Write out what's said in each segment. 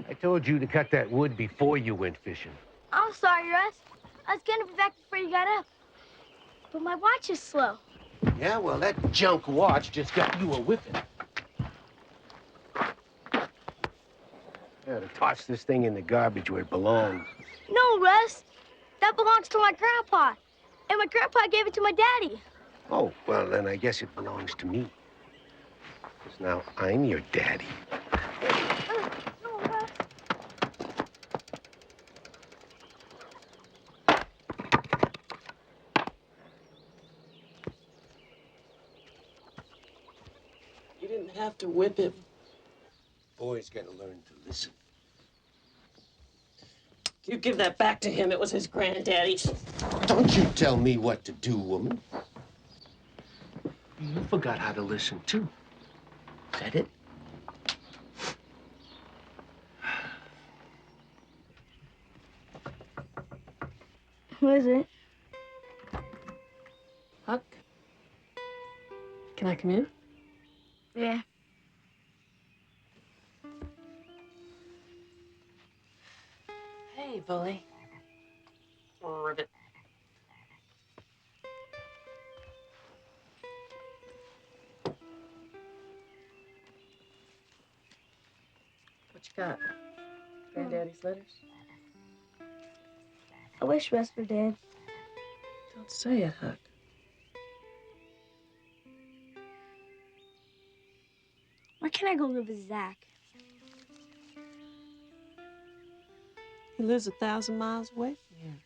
I told you to cut that wood before you went fishing. I'm sorry, Russ. I was gonna be back before you got up. But my watch is slow. Yeah, well, that junk watch just got you a whipping. I ought to toss this thing in the garbage where it belongs. No, Russ. That belongs to my grandpa. And my grandpa gave it to my daddy. Oh, well, then I guess it belongs to me. Because now I'm your daddy. No, Russ. You didn't have to whip him. Boy's got to learn to listen. You give that back to him. It was his granddaddy's. Don't you tell me what to do, woman. You forgot how to listen, too. Is that it? Who is it? Huck? Can I come in? Yeah. Hey, bully. Ribbit. What you got? Granddaddy's letters? I wish Russ were dead. Don't say it, Huck. Where can I go live with Zach? He lives 1,000 miles away from here.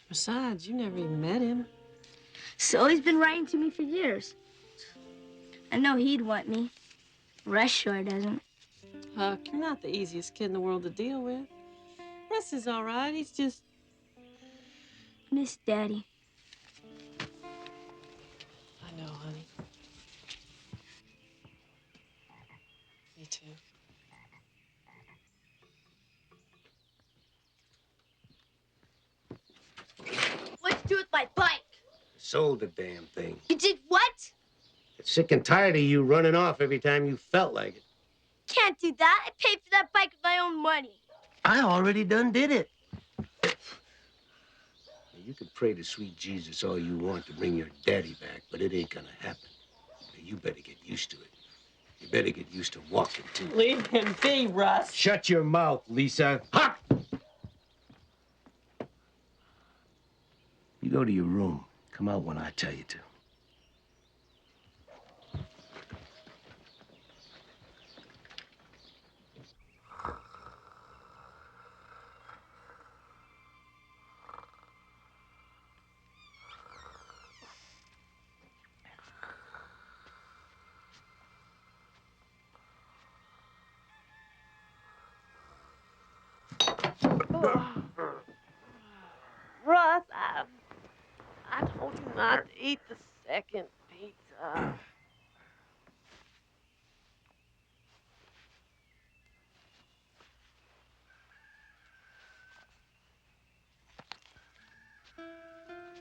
Besides, you never even met him. So he's been writing to me for years. I know he'd want me. Russ sure doesn't. Huck, you're not the easiest kid in the world to deal with. Russ is all right. He's just... Miss Daddy. I know, honey. Me too. What'd you do with my bike? Sold the damn thing. You did what? Get sick and tired of you running off every time you felt like it. Can't do that. I paid for that bike with my own money. I already done did it. You can pray to sweet Jesus all you want to bring your daddy back, but it ain't gonna happen. You better get used to it. You better get used to walking, too. Leave him be, Russ. Shut your mouth, Lisa. Huck! You go to your room. Come out when I tell you to. Russ, I told you not to eat the second pizza.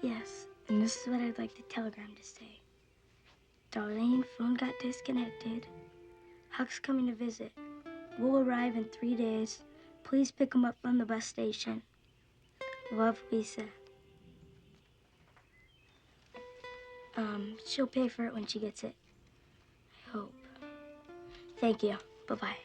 Yes, and this is what I'd like the telegram to say. Darlene, phone got disconnected. Huck's coming to visit. We'll arrive in 3 days. Please pick him up from the bus station. Love, Lisa. She'll pay for it when she gets it. I hope. Thank you. Bye-bye.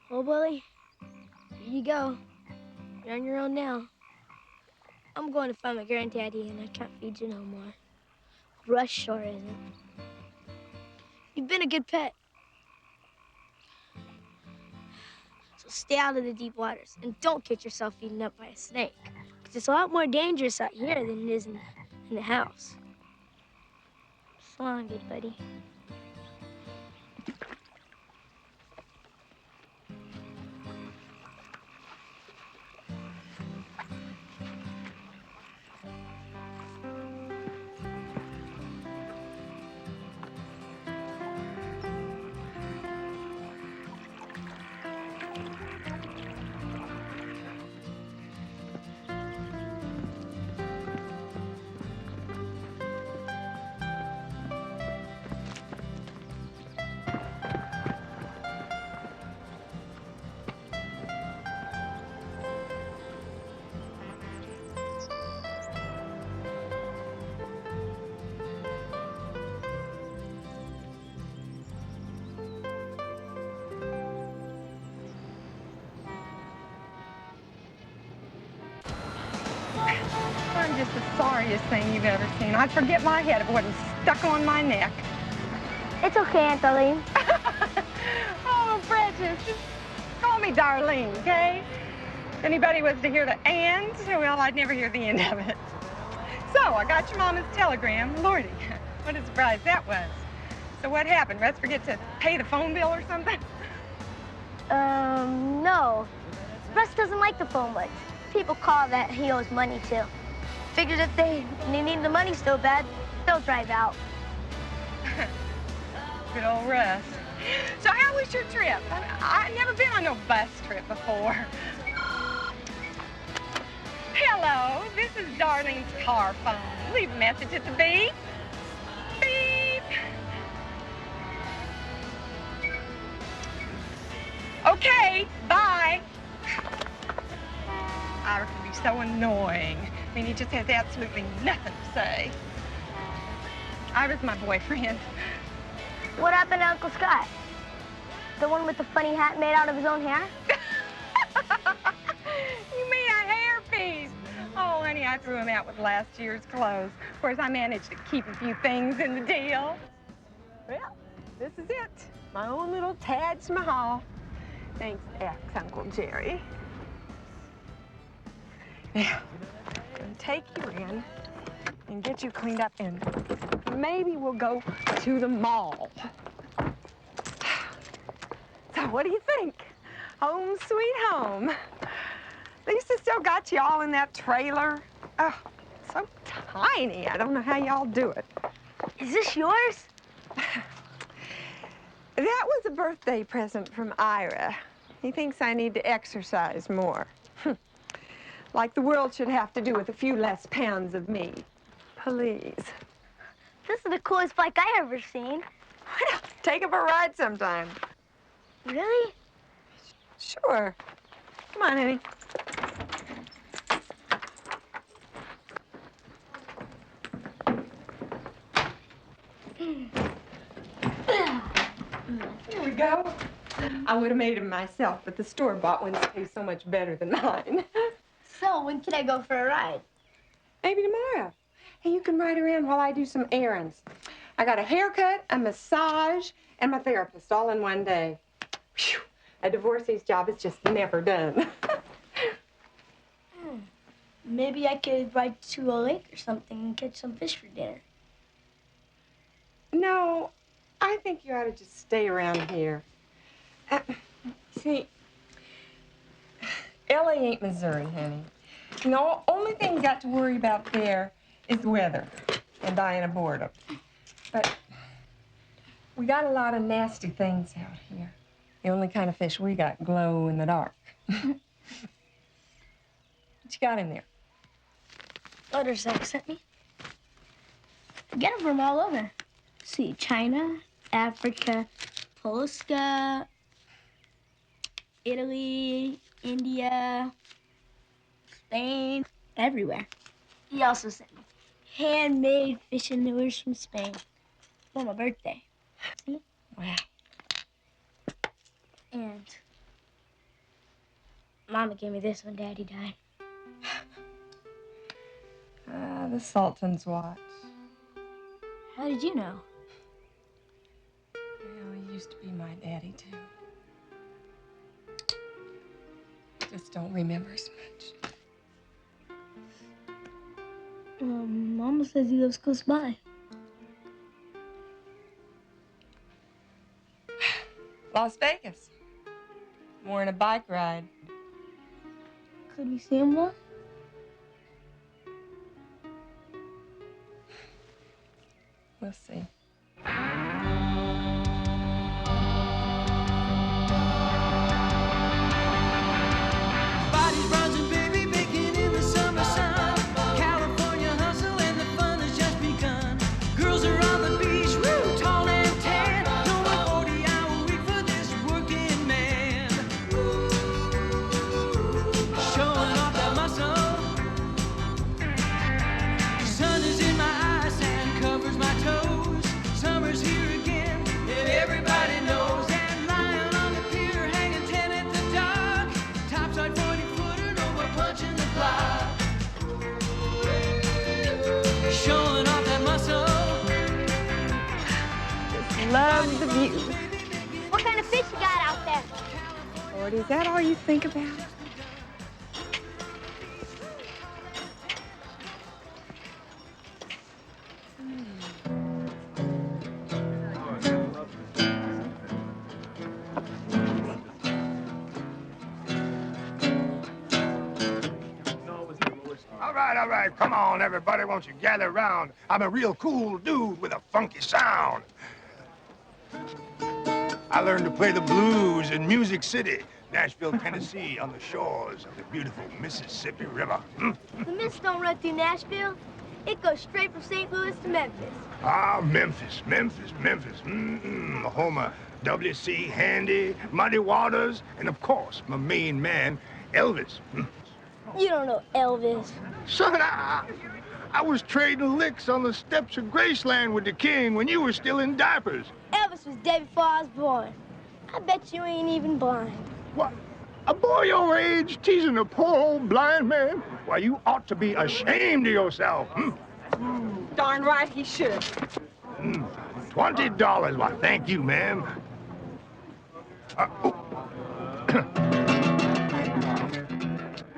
Oh, Willie, here you go. You're on your own now. I'm going to find my granddaddy, and I can't feed you no more. Rush sure isn't. You've been a good pet. So stay out of the deep waters, and don't get yourself eaten up by a snake. Because it's a lot more dangerous out here than it is in the house. So long, good buddy. I'm just the sorriest thing you've ever seen. I'd forget my head if it wasn't stuck on my neck. It's okay, Aunt Darlene. Oh, precious. Just call me Darlene, okay? If anybody was to hear the end, well, I'd never hear the end of it. So, I got your mama's telegram. Lordy, what a surprise that was. So what happened? Russ forget to pay the phone bill or something? No. Russ doesn't like the phone much. People call that he owes money to. Figured if they need the money so bad, they'll drive out. Good old Russ. So how was your trip? I've never been on no bus trip before. Hello, this is Darlene's car phone. Leave a message at the beep. Beep. Okay, bye. Ira can be so annoying. I mean, he just has absolutely nothing to say. Ira's my boyfriend. What happened to Uncle Scott? The one with the funny hat made out of his own hair? You mean a hairpiece? Oh, honey, I threw him out with last year's clothes. Of course, I managed to keep a few things in the deal. Well, this is it. My own little Taj Mahal. Thanks, ex-Uncle Jerry. Now, I'm gonna take you in and get you cleaned up, and maybe we'll go to the mall. So what do you think? Home sweet home. Lisa still got you all in that trailer. Oh, so tiny. I don't know how y'all do it. Is this yours? That was a birthday present from Ira. He thinks I need to exercise more. Like the world should have to do with a few less pounds of me. Please. This is the coolest bike I ever seen. Well, take it for a ride sometime. Really? Sure. Come on, honey. Here we go. I would have made them myself, but the store-bought ones taste so much better than mine. So, when can I go for a ride? Maybe tomorrow. Hey, you can ride around while I do some errands. I got a haircut, a massage, and my therapist all in one day. Whew. A divorcee's job is just never done. Maybe I could ride to a lake or something and catch some fish for dinner. No, I think you ought to just stay around here. See, L.A. ain't Missouri, honey. You know, only thing you got to worry about there is the weather and dying of boredom. But we got a lot of nasty things out here. The only kind of fish we got glow in the dark. What you got in there? Letters Zach sent me. I get them from all over. See, China, Africa, Polska, Italy, India, Spain, everywhere. He also sent me handmade fishing lures from Spain for my birthday. See? Wow. And Mama gave me this when Daddy died. The Sultan's watch. How did you know? Well, he used to be my daddy, too. Just don't remember as much. Mama says he lives close by. Las Vegas. More in a bike ride. Could we see him more? We'll see. Love the view. What kind of fish you got out there? Lord, is that all you think about? All right, come on, everybody. Won't you gather around? I'm a real cool dude with a funky sound. I learned to play the blues in Music City, Nashville, Tennessee, on the shores of the beautiful Mississippi River. The mist don't run through Nashville. It goes straight from St. Louis to Memphis. Ah, Memphis. The home of W.C. Handy, Muddy Waters, and of course, my main man, Elvis. You don't know Elvis. Son, I was trading licks on the steps of Graceland with the king when you were still in diapers. Elvis was dead before I was born. I bet you ain't even blind. What? A boy your age teasing a poor old blind man? Why, you ought to be ashamed of yourself. Darn right he should. $20. Why, thank you, ma'am.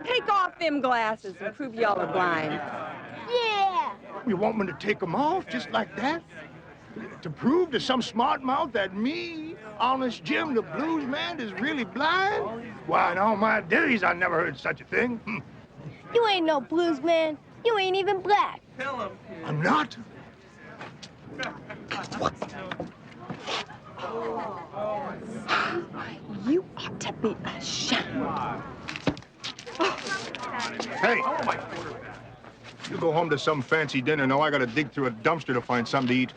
Take off them glasses and prove y'all are blind. Yeah! You want me to take them off just like that? To prove to some smart mouth that me, Honest Jim, the blues man, is really blind? Why, in all my days, I never heard such a thing. You ain't no blues man. You ain't even black. I'm not? You ought to be ashamed. Hey, you go home to some fancy dinner. Now I gotta dig through a dumpster to find something to eat.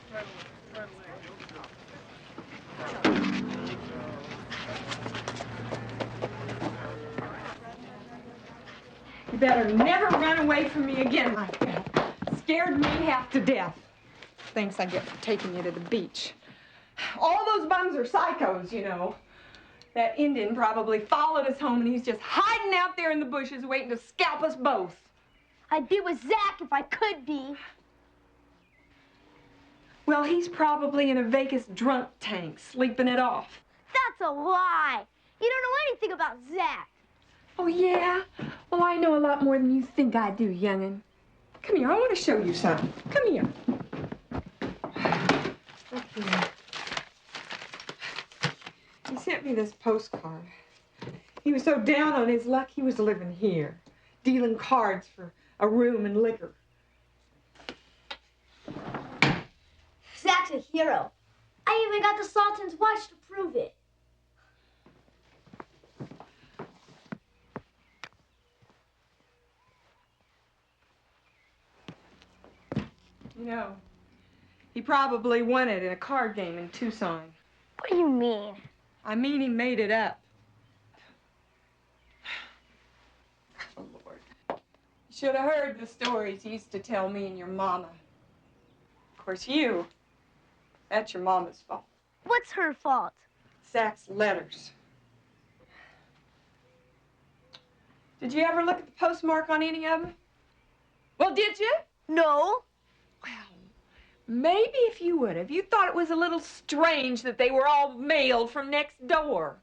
You better never run away from me again like that. Scared me half to death. Thanks I get for taking you to the beach. All those bums are psychos, you know. That Indian probably followed us home, and he's just hiding out there in the bushes waiting to scalp us both. I'd be with Zach if I could be. Well, he's probably in a Vegas drunk tank, sleeping it off. That's a lie. You don't know anything about Zach. Oh, yeah? Well, I know a lot more than you think I do, young'un. Come here, I want to show you something. Come here. Look here. He sent me this postcard. He was so down on his luck, he was living here, dealing cards for a room and liquor. Zach's a hero. I even got the Sultan's watch to prove it. You know, he probably won it in a card game in Tucson. What do you mean? I mean, he made it up. Oh, Lord. You should have heard the stories he used to tell me and your mama. Of course, that's your mama's fault. What's her fault? Zach's letters. Did you ever look at the postmark on any of them? Well, did you? No. Well, maybe if you would have, you thought it was a little strange that they were all mailed from next door.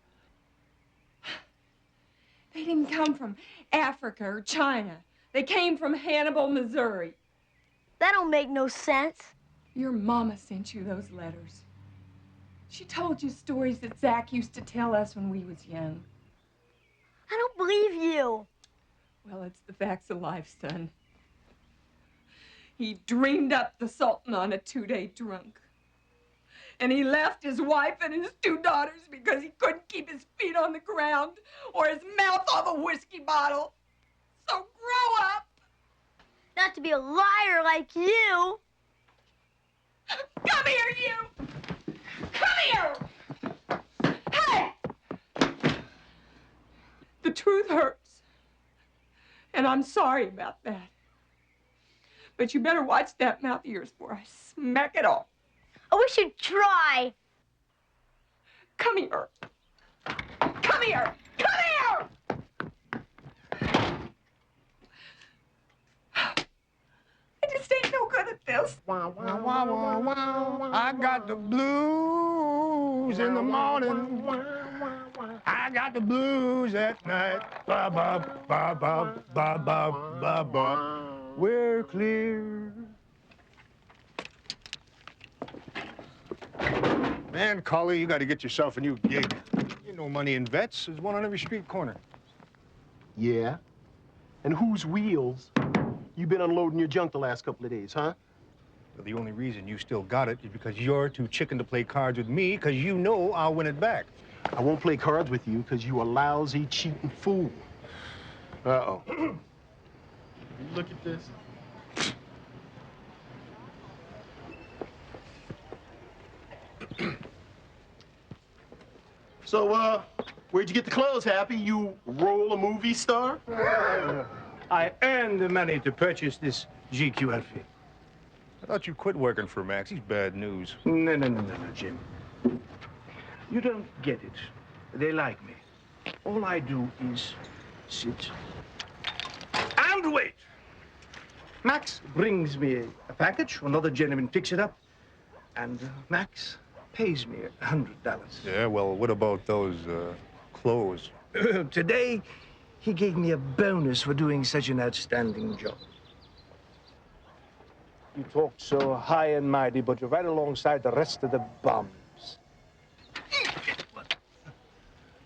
They didn't come from Africa or China. They came from Hannibal, Missouri. That don't make no sense. Your mama sent you those letters. She told you stories that Zach used to tell us when we was young. I don't believe you. Well, it's the facts of life, son. He dreamed up the Sultan on a 2-day drunk. And he left his wife and his 2 daughters because he couldn't keep his feet on the ground or his mouth off a whiskey bottle. So grow up. Not to be a liar like you. Come here, you! Come here! Hey! The truth hurts. And I'm sorry about that. But you better watch that mouth of yours before I smack it off. I wish you'd try. Come here. Come here! Come here! I just ain't no good at this. I got the blues in the morning. I got the blues at night. Ba ba ba ba ba ba ba ba. We're clear. Man, Collie, you got to get yourself a new gig. You know, money in vets. There's one on every street corner. Yeah? And whose wheels you been unloading your junk the last couple of days, huh? Well, the only reason you still got it is because you're too chicken to play cards with me, because you know I'll win it back. I won't play cards with you because you a lousy, cheating fool. Uh-oh. Look at this. So, where'd you get the clothes, Happy? You roll a movie star? I earned the money to purchase this GQ outfit. I thought you quit working for Max. He's bad news. No, Jim. You don't get it. They like me. All I do is sit and wait. Max brings me a package, another gentleman picks it up, and Max pays me $100. Yeah, well, what about those clothes? Today, he gave me a bonus for doing such an outstanding job. You talk so high and mighty, but you're right alongside the rest of the bums.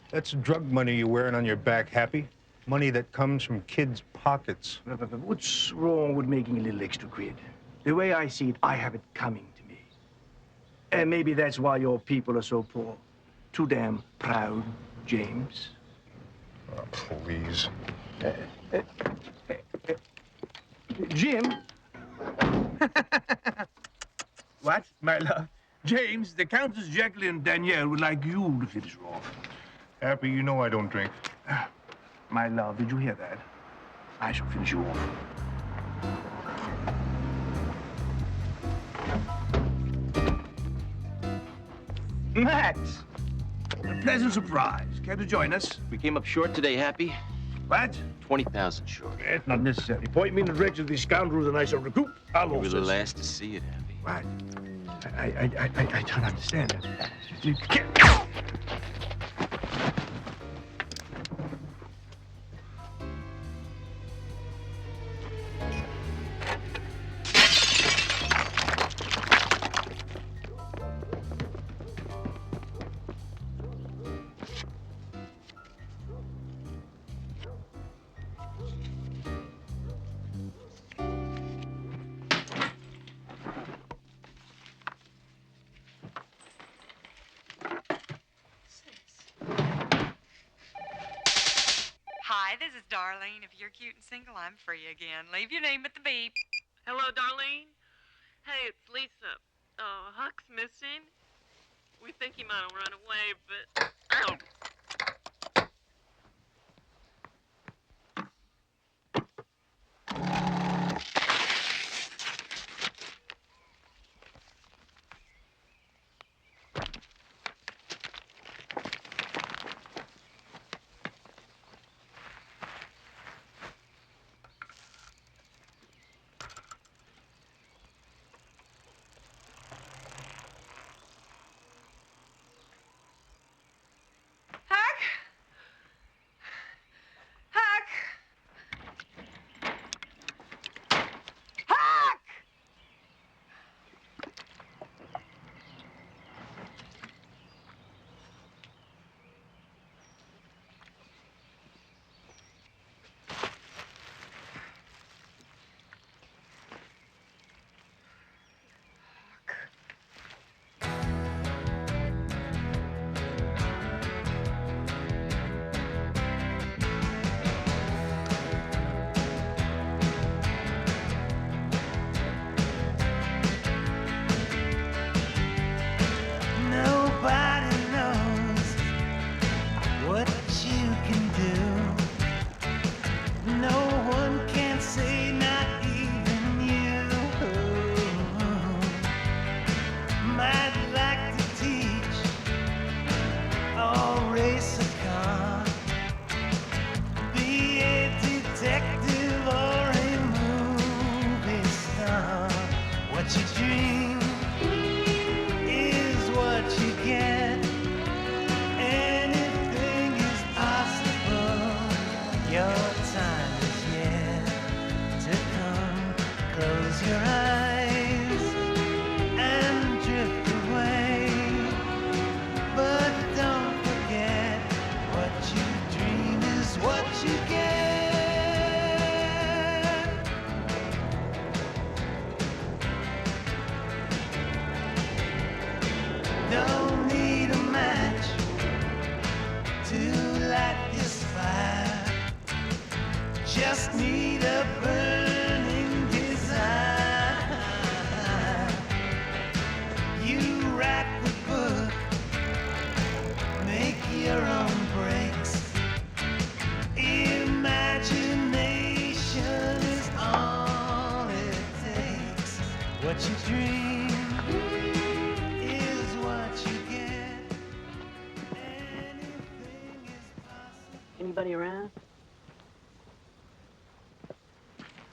That's drug money you're wearing on your back, Happy. Money that comes from kids' pockets. What's wrong with making a little extra quid? The way I see it, I have it coming to me. And maybe that's why your people are so poor. Too damn proud, James. Oh, please. Jim? What, my love? James, the Countess Jacqueline Danielle would like you to finish her off. Happy, you know I don't drink. My love, did you hear that? I shall finish you off. Max, pleasant surprise. Care to join us? We came up short today, Happy. What? 20,000 short. It's not necessary. Point me in the direction of these scoundrels and I shall recoup. I'll You were the also... last to see it, Happy. What? I don't understand. You can't... Hi, this is Darlene. If you're cute and single, I'm free again. Leave your name at the beep. Hello, Darlene. Hey, it's Lisa. Huck's missing. We think he might have run away, but... Ow. Huck! Huck! Huck! Nobody knows what you can do. No one can say, not even you. Might like to teach or race a car, be a detective or a movie star. What you dream is what you get. Anything is possible. Your time is yet to come. Close your eyes and drift away. But don't forget, what you dream is what you get. Don't need a match to light this fire. Just need a burning desire. You write the book, make your own breaks. Imagination is all it takes. What you dream is what you get. Anything is possible. Anybody around?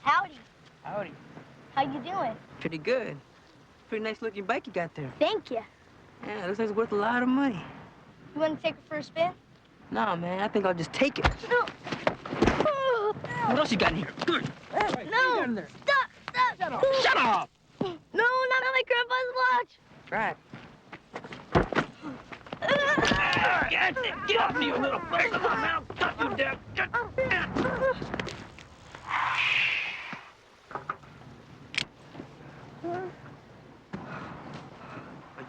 Howdy. Howdy. How you doing? Pretty good. Pretty nice looking bike you got there. Thank you. Yeah, looks like it's worth a lot of money. You want to take it for a spin? No, man, I think I'll just take it. No. Oh, What else you got in here? Good. no. in there? Stop. Shut up! No, not on my grandpa's watch. Right. Get off me, you little bastard! Come on, man, I'll cut you down.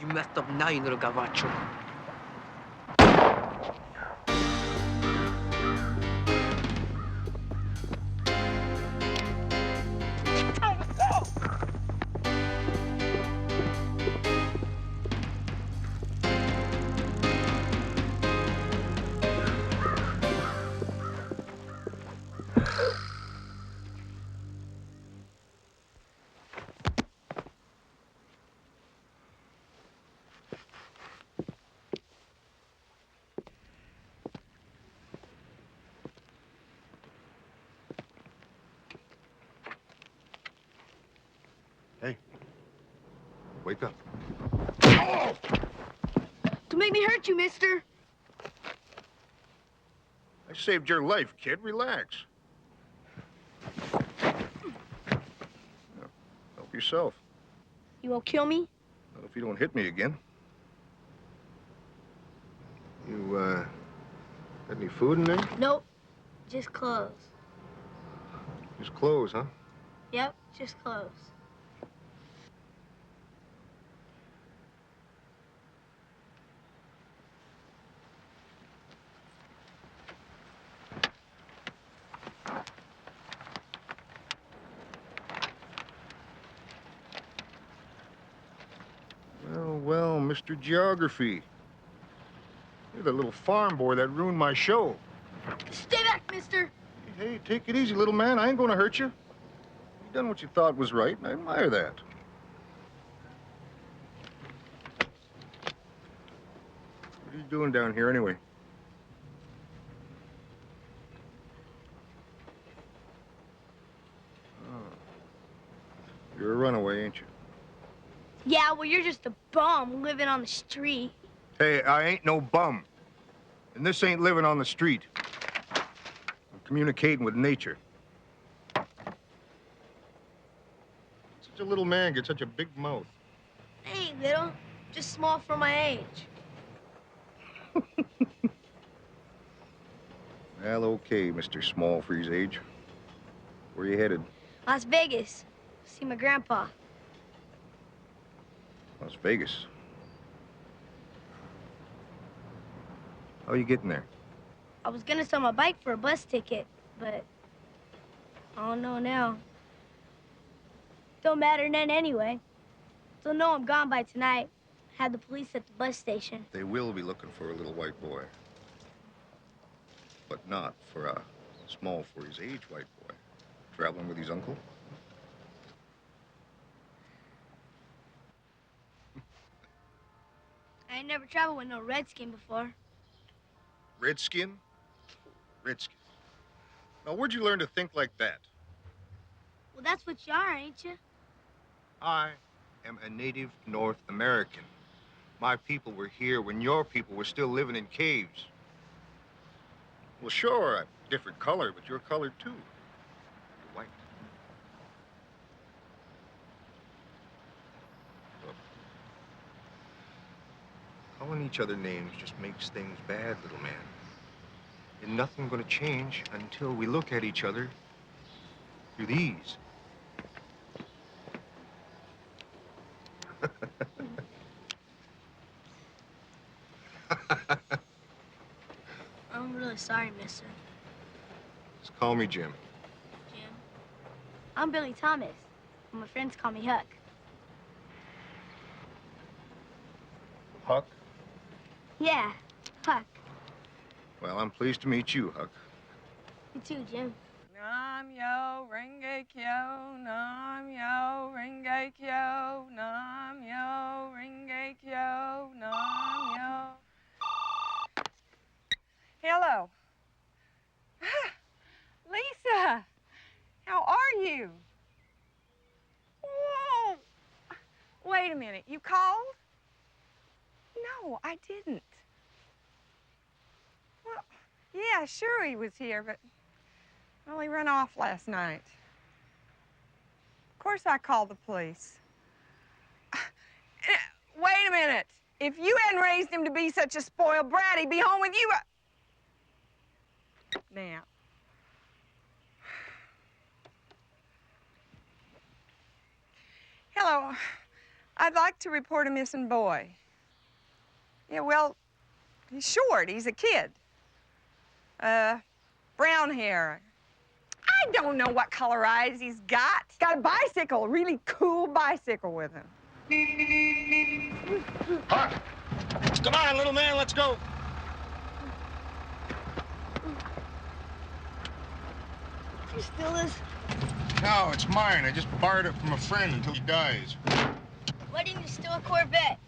You messed up now, you little gavacho. Wake up. Don't make me hurt you, mister. I saved your life, kid. Relax. Help yourself. You won't kill me? Not if you don't hit me again. You, got any food in there? Nope. Just clothes. Just clothes, huh? Yep, just clothes. Well, Mr. Geography. You're the little farm boy that ruined my show. Stay back, mister. Hey, take it easy, little man. I ain't gonna hurt you. You done what you thought was right, and I admire that. What are you doing down here anyway? Oh. You're a runaway, ain't you? Yeah, well, you're just a bum living on the street. Hey, I ain't no bum. And this ain't living on the street. I'm communicating with nature. Such a little man gets such a big mouth. I ain't little, just small for my age. Well, okay, Mr. Small for his age. Where you headed? Las Vegas. See my grandpa. Las Vegas. How are you getting there? I was gonna sell my bike for a bus ticket, but I don't know now. Don't matter none anyway. They'll know I'm gone by tonight. Had the police at the bus station. They will be looking for a little white boy. But not for a small for his age white boy. Traveling with his uncle. I ain't never traveled with no redskin before. Redskin? Redskin. Now, where'd you learn to think like that? Well, that's what you are, ain't you? I am a native North American. My people were here when your people were still living in caves. Well, sure, I'm different color, but you're colored too. You're white. Look, calling each other names just makes things bad, little man. And nothing's gonna change until we look at each other through these. I'm really sorry, mister. Just call me Jim. Jim. I'm Billy Thomas. And my friends call me Huck. Huck? Yeah, Huck. Well, I'm pleased to meet you, Huck. You too, Jim. Nam yo renge kyo, nam yo renge kyo, nam yo renge kyo, nam yo. Hello. Lisa, how are you? Whoa. Wait a minute, you called? No, I didn't. Well, yeah, sure he was here, but well, he ran off last night. Of course I called the police. Wait a minute. If you hadn't raised him to be such a spoiled brat, he'd be home with you. Now. Hello. I'd like to report a missing boy. Yeah, well, he's short. He's a kid. Brown hair. I don't know what color eyes he's got. He's got a bicycle, a really cool bicycle with him. Huck! Come on, little man, let's go. You steal this? No, it's mine. I just borrowed it from a friend until he dies. Why didn't you steal a Corvette?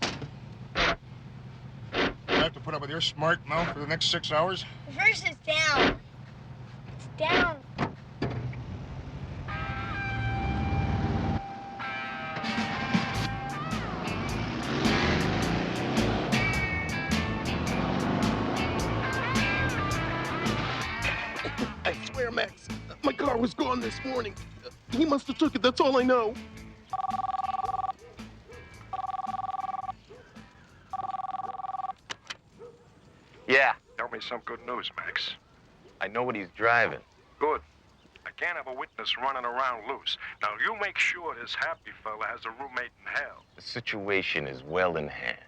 I have to put up with your smart mouth for the next 6 hours? Reverse is down. It's down. swear, Max. My car was gone this morning. He must have took it, that's all I know. Yeah, Tell me some good news, Max. I know what he's driving. Good. I can't have a witness running around loose. Now, you make sure this happy fella has a roommate in hell. The situation is well in hand.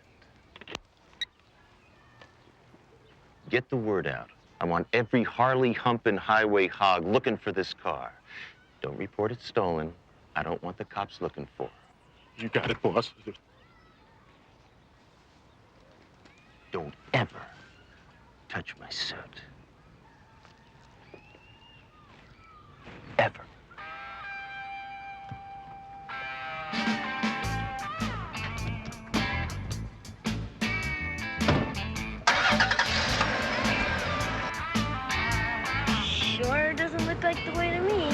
Get the word out. I want every Harley humping highway hog looking for this car. Don't report it stolen. I don't want the cops looking for it. You got it, boss. Don't ever touch my suit. Ever. Sure doesn't look like the way to me.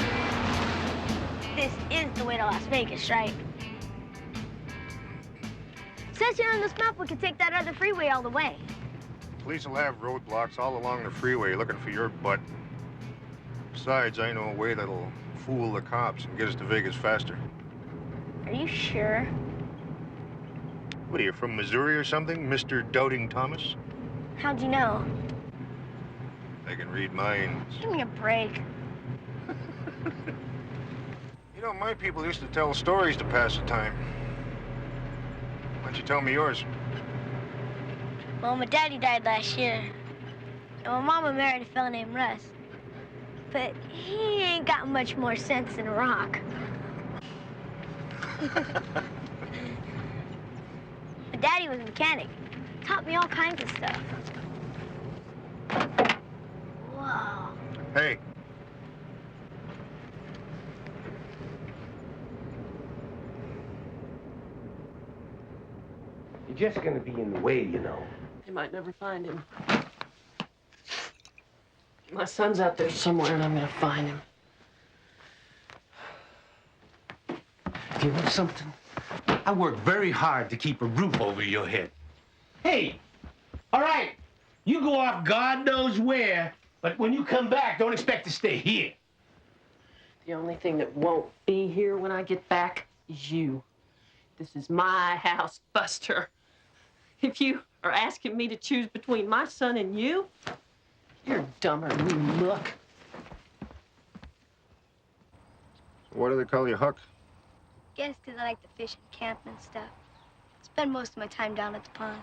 This is the way to Las Vegas, right? Says here on this map we can take that other freeway all the way. Police will have roadblocks all along the freeway looking for your butt. Besides, I know a way that'll fool the cops and get us to Vegas faster. Are you sure? What are you, from Missouri or something, Mr. Doubting Thomas? How'd you know? I can read minds. Give me a break. You know, my people used to tell stories to pass the time. Why don't you tell me yours? Well, my daddy died last year. And my mama married a fella named Russ. But he ain't got much more sense than a rock. My daddy was a mechanic. Taught me all kinds of stuff. Whoa. Hey. You're just gonna be in the way, you know. They might never find him. My son's out there somewhere, and I'm gonna find him. You know something? I work very hard to keep a roof over your head. Hey, all right, you go off God knows where, but when you come back, don't expect to stay here. The only thing that won't be here when I get back is you. This is my house, Buster. If you are asking me to choose between my son and you, you're dumber than you look. Why do they call you Huck? Guess because I like to fish and camp and stuff. Spend most of my time down at the pond.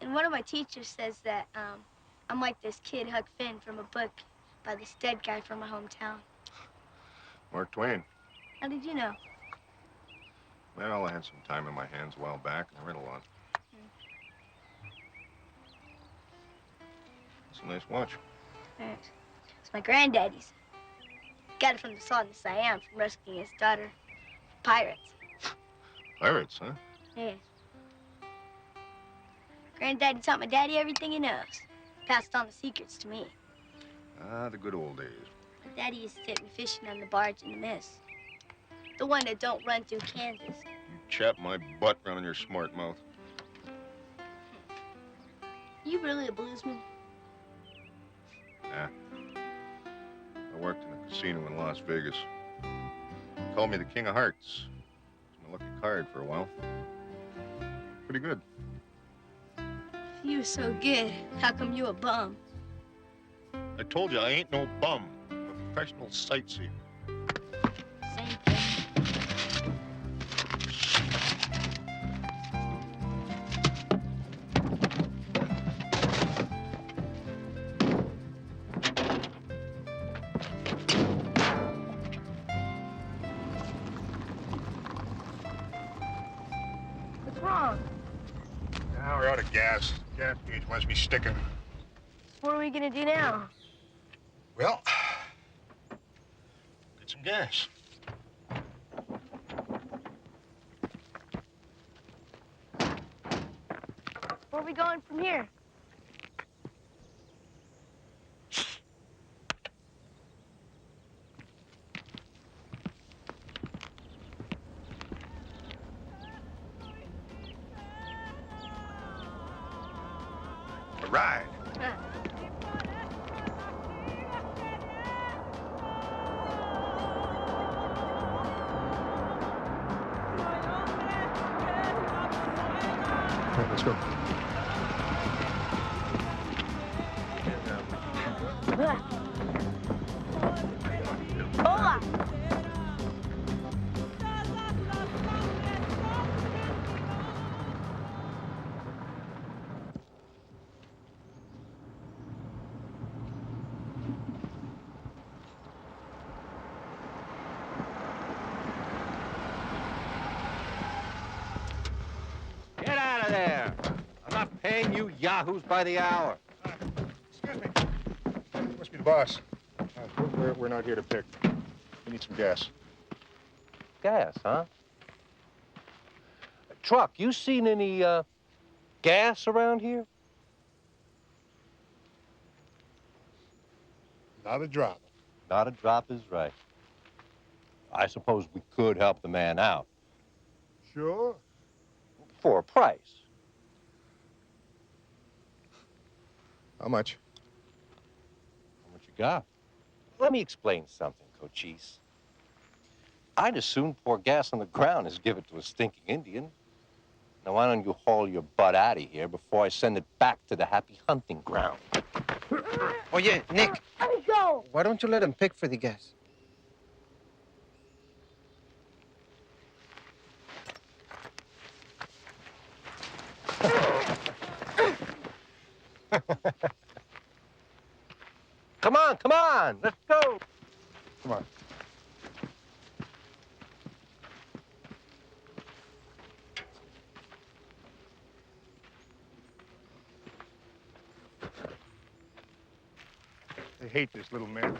And one of my teachers says that I'm like this kid, Huck Finn, from a book by this dead guy from my hometown. Mark Twain. How did you know? Well, I had some time in my hands a while back, and I read a lot. It's a nice watch. Thanks. It's my granddaddy's. Got it from the Sultan of Siam from rescuing his daughter from pirates. Pirates, huh? Yeah. Granddaddy taught my daddy everything he knows. Passed on the secrets to me. Ah, the good old days. My daddy used to take me fishing on the barge in the mist. The one that don't run through Kansas. You chap my butt running your smart mouth. You really a bluesman? Nah. I worked in a casino in Las Vegas. They called me the King of Hearts. It was my lucky card for a while. Pretty good. If you were so good, how come you a bum? I told you I ain't no bum. I'm a professional sightseer. Same thing. What's wrong? Now we're out of gas. Gas gauge must be sticking. What are we gonna do now? Well, get some gas. Where are we going from here? A ride. Let's go. Hola. Get out of there! I'm not paying you yahoos by the hour. Excuse me. Must be the boss. We're not here to pick. We need some gas. Gas, huh? Truck, you seen any, gas around here? Not a drop. Not a drop is right. I suppose we could help the man out. Sure. For a price. How much? How much you got? Let me explain something, Cochise. I'd as soon pour gas on the ground as give it to a stinking Indian. Now, why don't you haul your butt out of here before I send it back to the happy hunting ground? Oh, yeah, Nick. Let me go. Why don't you let him pick for the gas? Come on, let's go. Come on. I hate this little man.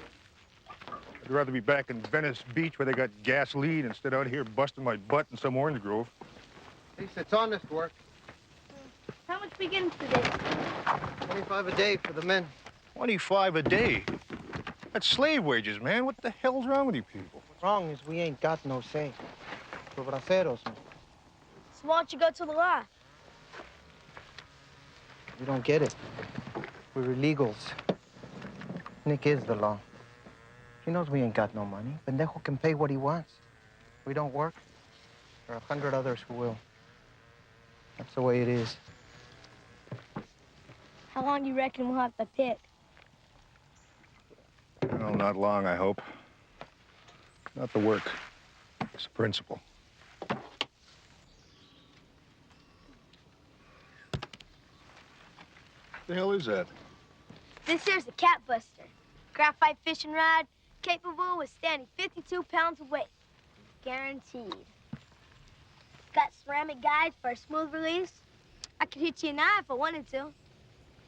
I'd rather be back in Venice Beach where they got gasoline instead out here busting my butt in some orange grove. At least it's honest work. How much we getting today? 25 a day for the men. 25 a day? That's slave wages, man. What the hell's wrong with you people? What's wrong is we ain't got no say. We're braceros, man. So why don't you go to the law? We don't get it. We're illegals. Nick is the law. He knows we ain't got no money. Pendejo can pay what he wants. We don't work. There are 100 others who will. That's the way it is. How long do you reckon we'll have to pick? Well, not long, I hope. Not the work. It's the principle. The hell is that? This here's a cat buster. Graphite fishing rod, capable of withstanding 52 pounds of weight. Guaranteed. Got ceramic guides for a smooth release. I could hit you in the eye if I wanted to.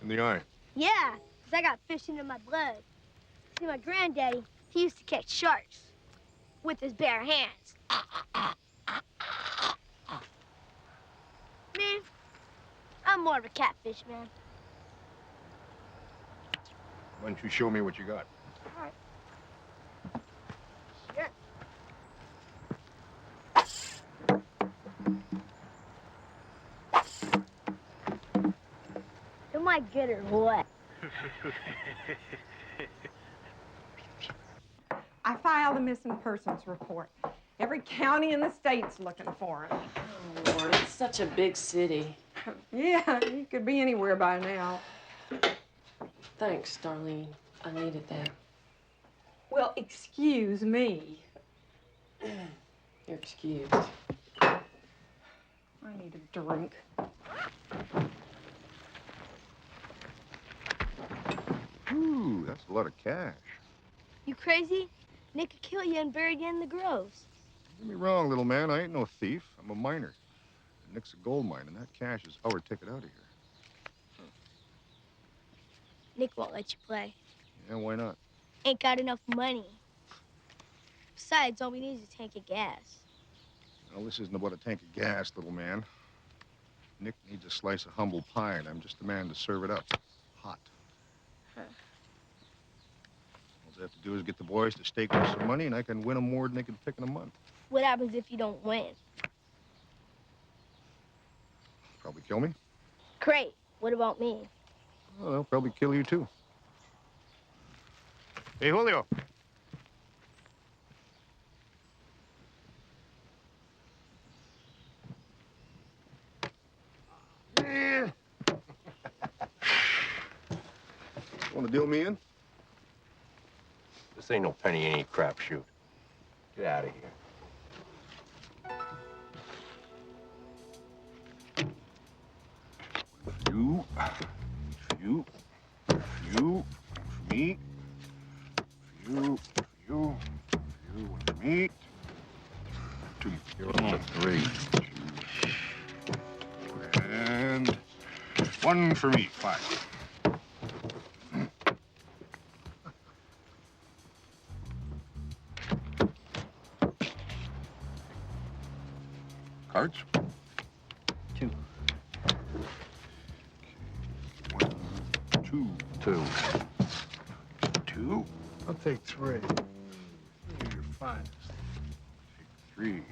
In the eye. Yeah, because I got fishing in my blood. See, my granddaddy, he used to catch sharks with his bare hands. Me, I'm more of a catfish man. Why don't you show me what you got? All right. Sure. Am I good or what? I filed a missing persons report. Every county in the state's looking for him. Oh, Lord, it's such a big city. Yeah, he could be anywhere by now. Thanks, Darlene. I needed that. Well, excuse me. You're excused. I need a drink. Ooh, that's a lot of cash. You crazy? Nick could kill you and bury you in the groves. Don't get me wrong, little man. I ain't no thief. I'm a miner. Nick's a gold mine, and that cash is our ticket out of here. Nick won't let you play. Yeah, why not? Ain't got enough money. Besides, all we need is a tank of gas. Well, this isn't about a tank of gas, little man. Nick needs a slice of humble pie, and I'm just the man to serve it up. Hot. Huh. All I have to do is get the boys to stake me some money, and I can win them more than they can pick in a month. What happens if you don't win? Probably kill me. Great. What about me? Well, they'll probably kill you, too. Hey, Julio. Yeah. Want to deal me in? This ain't no penny any crapshoot. Get out of here. You, for me, you, and for me. 2, 3. And 1 for me, 5. Cards? 2. 1, 2. 2. 2. I'll take 3. You're fine. Take 3.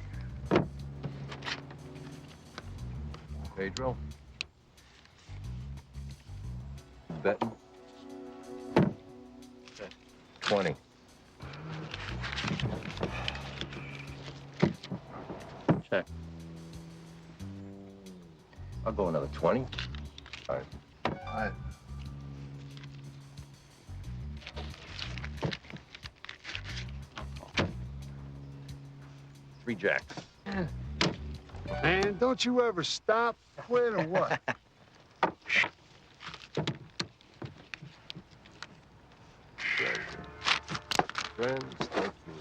Pedro? Betting? 20. Check. I'll go another 20. All right. All right. Three jacks. Man, don't you ever stop? Quit or what? Friends, thank you.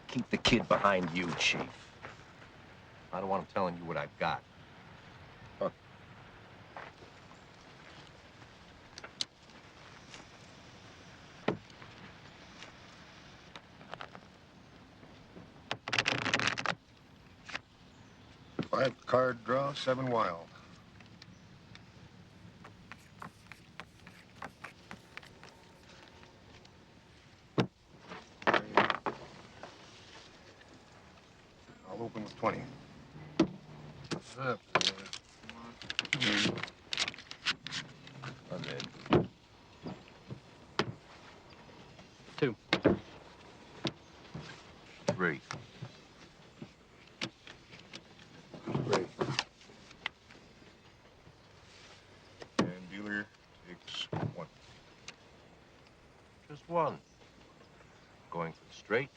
Keep the kid behind you, Chief. I don't want him telling you what I've got. Huh. Five card draw, 7 wild. I'll open with 20. Up, I'm in. 2. 3. 3. And dealer takes 1. Just 1. Going for the straight.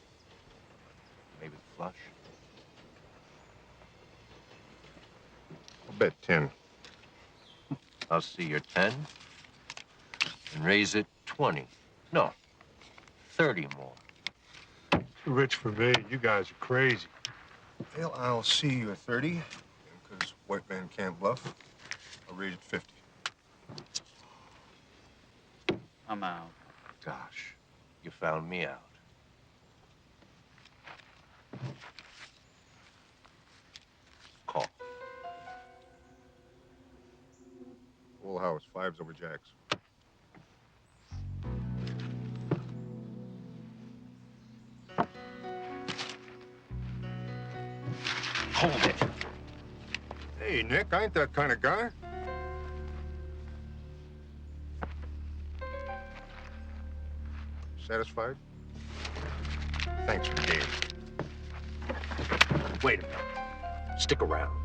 Maybe the flush. I'll bet 10. I'll see your 10 and raise it 20. No, 30 more. Too rich for me. You guys are crazy. Well, I'll see you at 30, because white man can't bluff. I'll raise it 50. I'm out. Gosh, you found me out. Call. Full house, 5s over jacks. Hold it. Hey, Nick, I ain't that kind of guy. Satisfied? Thanks for the game. Wait a minute. Stick around.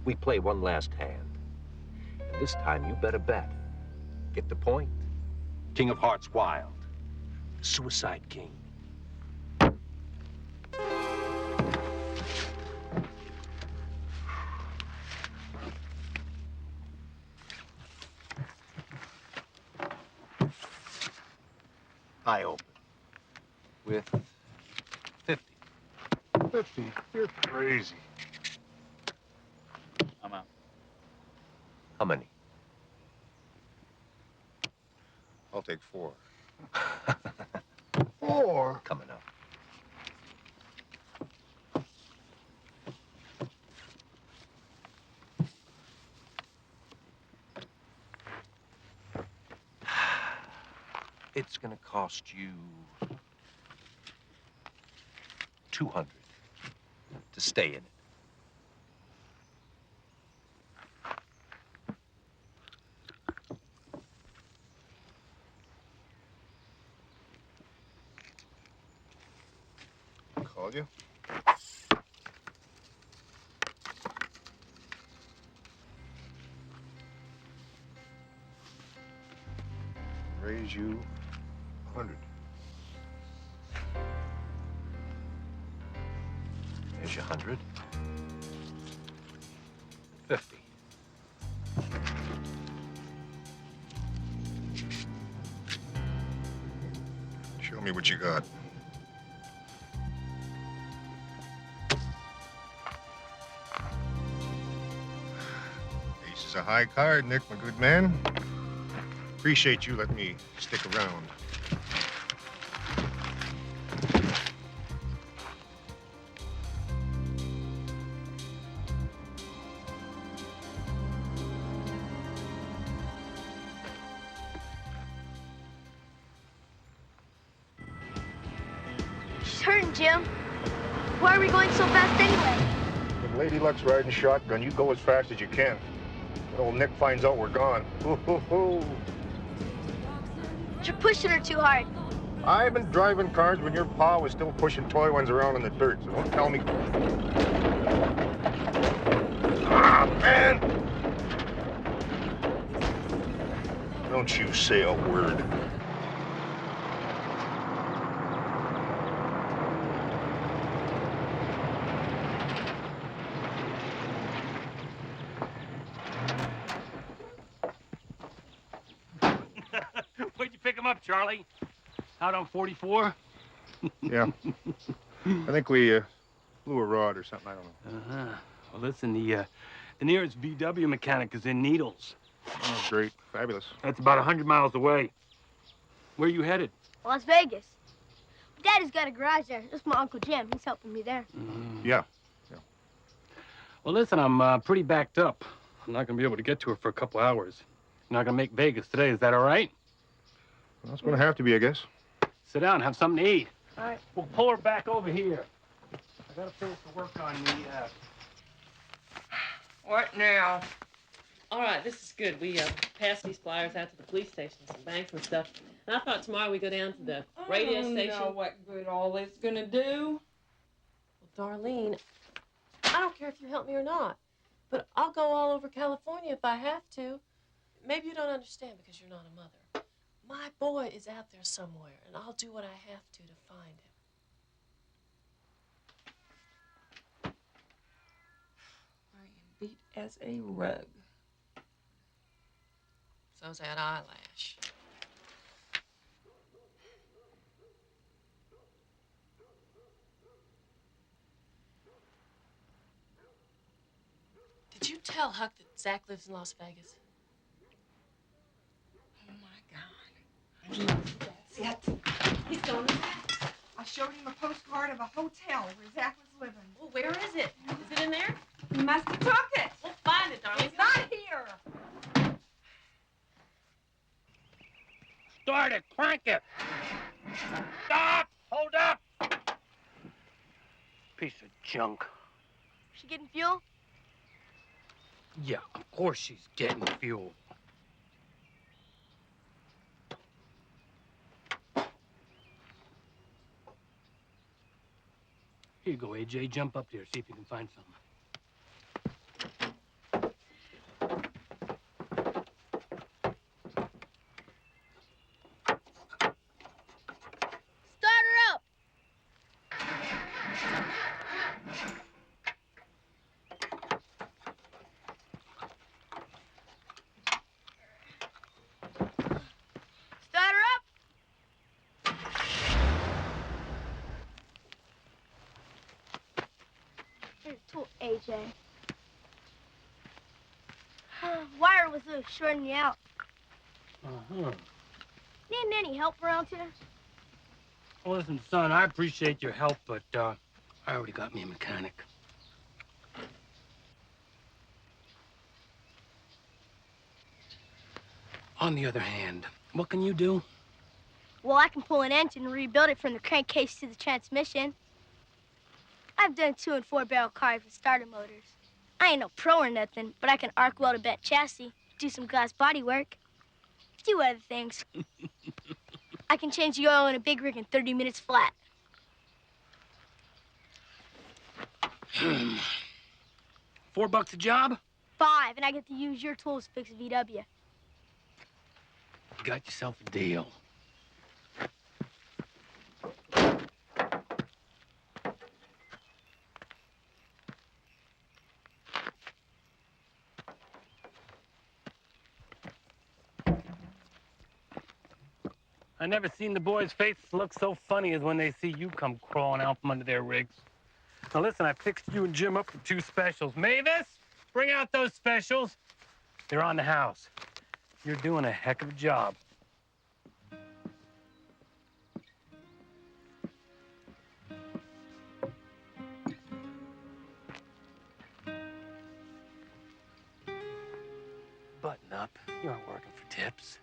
We play one last hand. And this time you better bet. Get the point? King of Hearts wild. Suicide King. I open. With 50. 50? You're crazy. I'm out. How many? I'll take 4. 4? Coming up. It's gonna cost you 200 to stay in it. will you? Raise you 100. Here's your 100. 50. Show me what you got. Ace is a high card, Nick, my good man. Appreciate you letting me stick around. She's hurting, Jim. Why are we going so fast anyway? When Lady Luck's riding shotgun, you go as fast as you can. When old Nick finds out we're gone. Hoo. You're pushing her too hard. I've been driving cars when your pa was still pushing toy ones around in the dirt, so don't tell me. Ah, man! Don't you say a word. Where'd you pick him up, Charlie? Out on 44? Yeah. I think we blew a rod or something. I don't know. Uh-huh. Well, listen, the nearest VW mechanic is in Needles. Oh, great. Fabulous. That's about 100 miles away. Where are you headed? Las Vegas. Daddy's got a garage there. That's my Uncle Jim. He's helping me there. Yeah. Well, listen, I'm pretty backed up. I'm not going to be able to get to her for a couple hours. I'm not going to make Vegas today. Is that all right? Well, it's going to have to be, I guess. Sit down, have something to eat. All right. We'll pull her back over here. I got to finish the work on the... What now? All right, this is good. We passed these flyers out to the police stations and banks and stuff. And I thought tomorrow we go down to the radio station. I don't know what good all this gonna do. Well, Darlene, I don't care if you help me or not, but I'll go all over California if I have to. Maybe you don't understand because you're not a mother. My boy is out there somewhere, and I'll do what I have to find him. I am beat as a rug. So's that eyelash. Did you tell Huck that Zach lives in Las Vegas? Oh my God. That's it. He's going to Zach's. I showed him a postcard of a hotel where Zach was living. Well, where is it? Is it in there? He must have took it. We'll find it, darling. It's not here. Start it, crank it. Stop, hold up. Piece of junk. She getting fuel? Yeah, of course she's getting fuel. Here you go, AJ. Jump up there, see if you can find something. Start her up. Start her up. Here's a tool, AJ. Wire was loose, shorting you out. Uh-huh. Need any help around here? Well, listen, son, I appreciate your help, but I already got me a mechanic. On the other hand, what can you do? Well, I can pull an engine and rebuild it from the crankcase to the transmission. I've done 2- and 4-barrel cars with starter motors. I ain't no pro or nothing, but I can arc weld a bent chassis, do some glass body work, do other things. I can change the oil in a big rig in 30 minutes flat. $4 a job? 5, and I get to use your tools to fix a VW. You got yourself a deal. I never seen the boys' faces look so funny as when they see you come crawling out from under their rigs. Now listen, I fixed you and Jim up with 2 specials. Mavis, bring out those specials. They're on the house. You're doing a heck of a job. Button up. You aren't working for tips.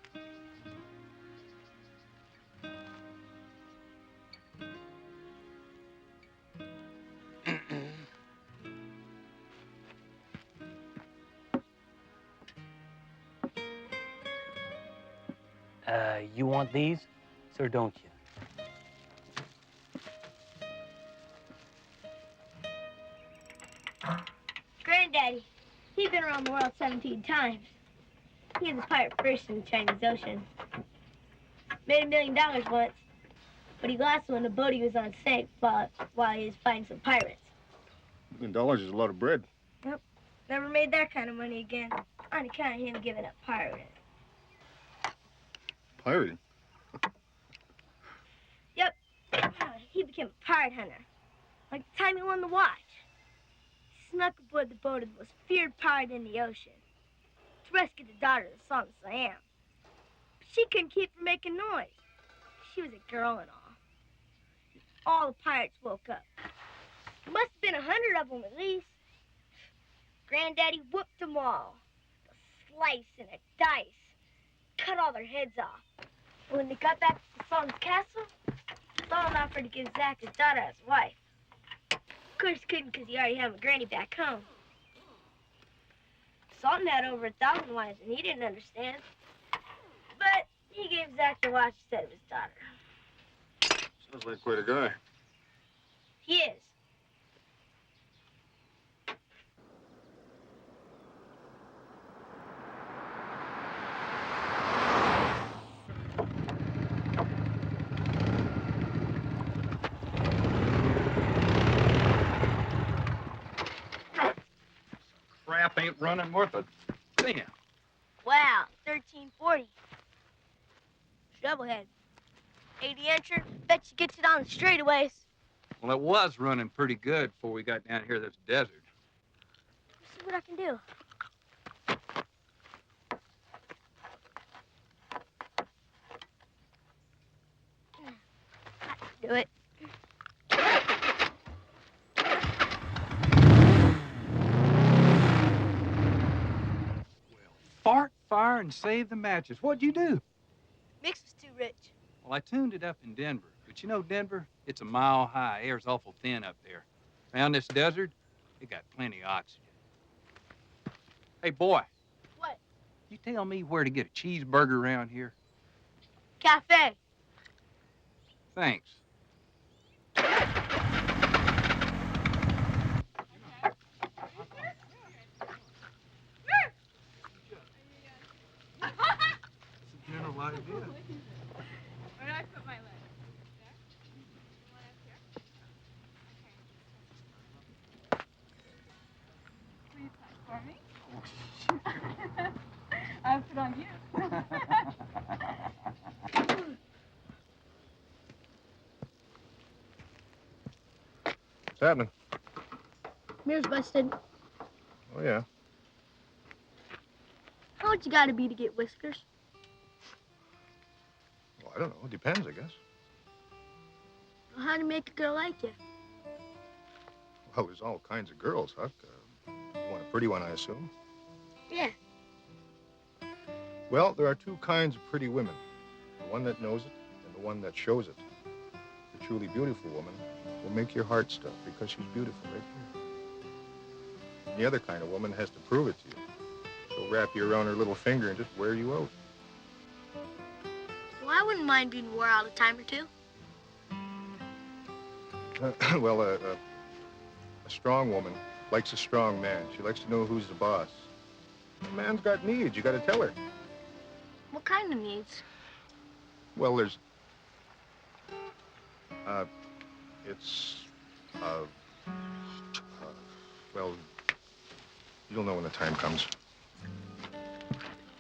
You want these, or don't you? Granddaddy, he's been around the world 17 times. He was a pirate first in the Chinese Ocean. Made $1 million once, but he lost when the boat he was on sank while he was fighting some pirates. $1 million is a lot of bread. Yep, never made that kind of money again on account of him giving up pirating. Pirating? Yep, he became a pirate hunter. Like the time he won the watch. He snuck aboard the boat of the most feared pirate in the ocean to rescue the daughter of the Sultan of Siam. But she couldn't keep from making noise. She was a girl and all. All the pirates woke up. There must have been 100 of them at least. Granddaddy whooped them all. A slice and a dice. Cut all their heads off. And when they got back to the Sultan's castle, Sultan offered to give Zach his daughter as a wife. Of course he couldn't because he already had my granny back home. Sultan had over 1,000 wives and he didn't understand. But he gave Zach the watch instead of his daughter. Sounds like quite a guy. He is. Crap ain't running worth a damn. Wow, 1340. Shovelhead. 80 incher. Bet you gets it on the straightaways. Well, it was running pretty good before we got down here to this desert. Let's see what I can do. Do it. Fart, fire, and save the matches. What'd you do? Mix was too rich. Well, I tuned it up in Denver. But you know, Denver, it's a mile high. Air's awful thin up there. Around this desert, it got plenty of oxygen. Hey, boy. What? You tell me where to get a cheeseburger around here? Cafe. Thanks. General idea. Where do I put my leg? There? Will you touch for me? I'll put on you. What's happening? Mirror's busted. Oh, yeah. How old you gotta be to get whiskers? Well, I don't know. It depends, I guess. Well, how do you make a girl like you? Well, there's all kinds of girls, Huck. You want a pretty one, I assume? Yeah. Well, there are 2 kinds of pretty women. The one that knows it and the one that shows it. The truly beautiful woman will make your heart stop because she's beautiful right here. And the other kind of woman has to prove it to you. She'll wrap you around her little finger and just wear you out. Well, I wouldn't mind being wore out a time or two. A strong woman likes a strong man. She likes to know who's the boss. A man's got needs. You got to tell her. What kind of needs? Well, there's... well, you'll know when the time comes.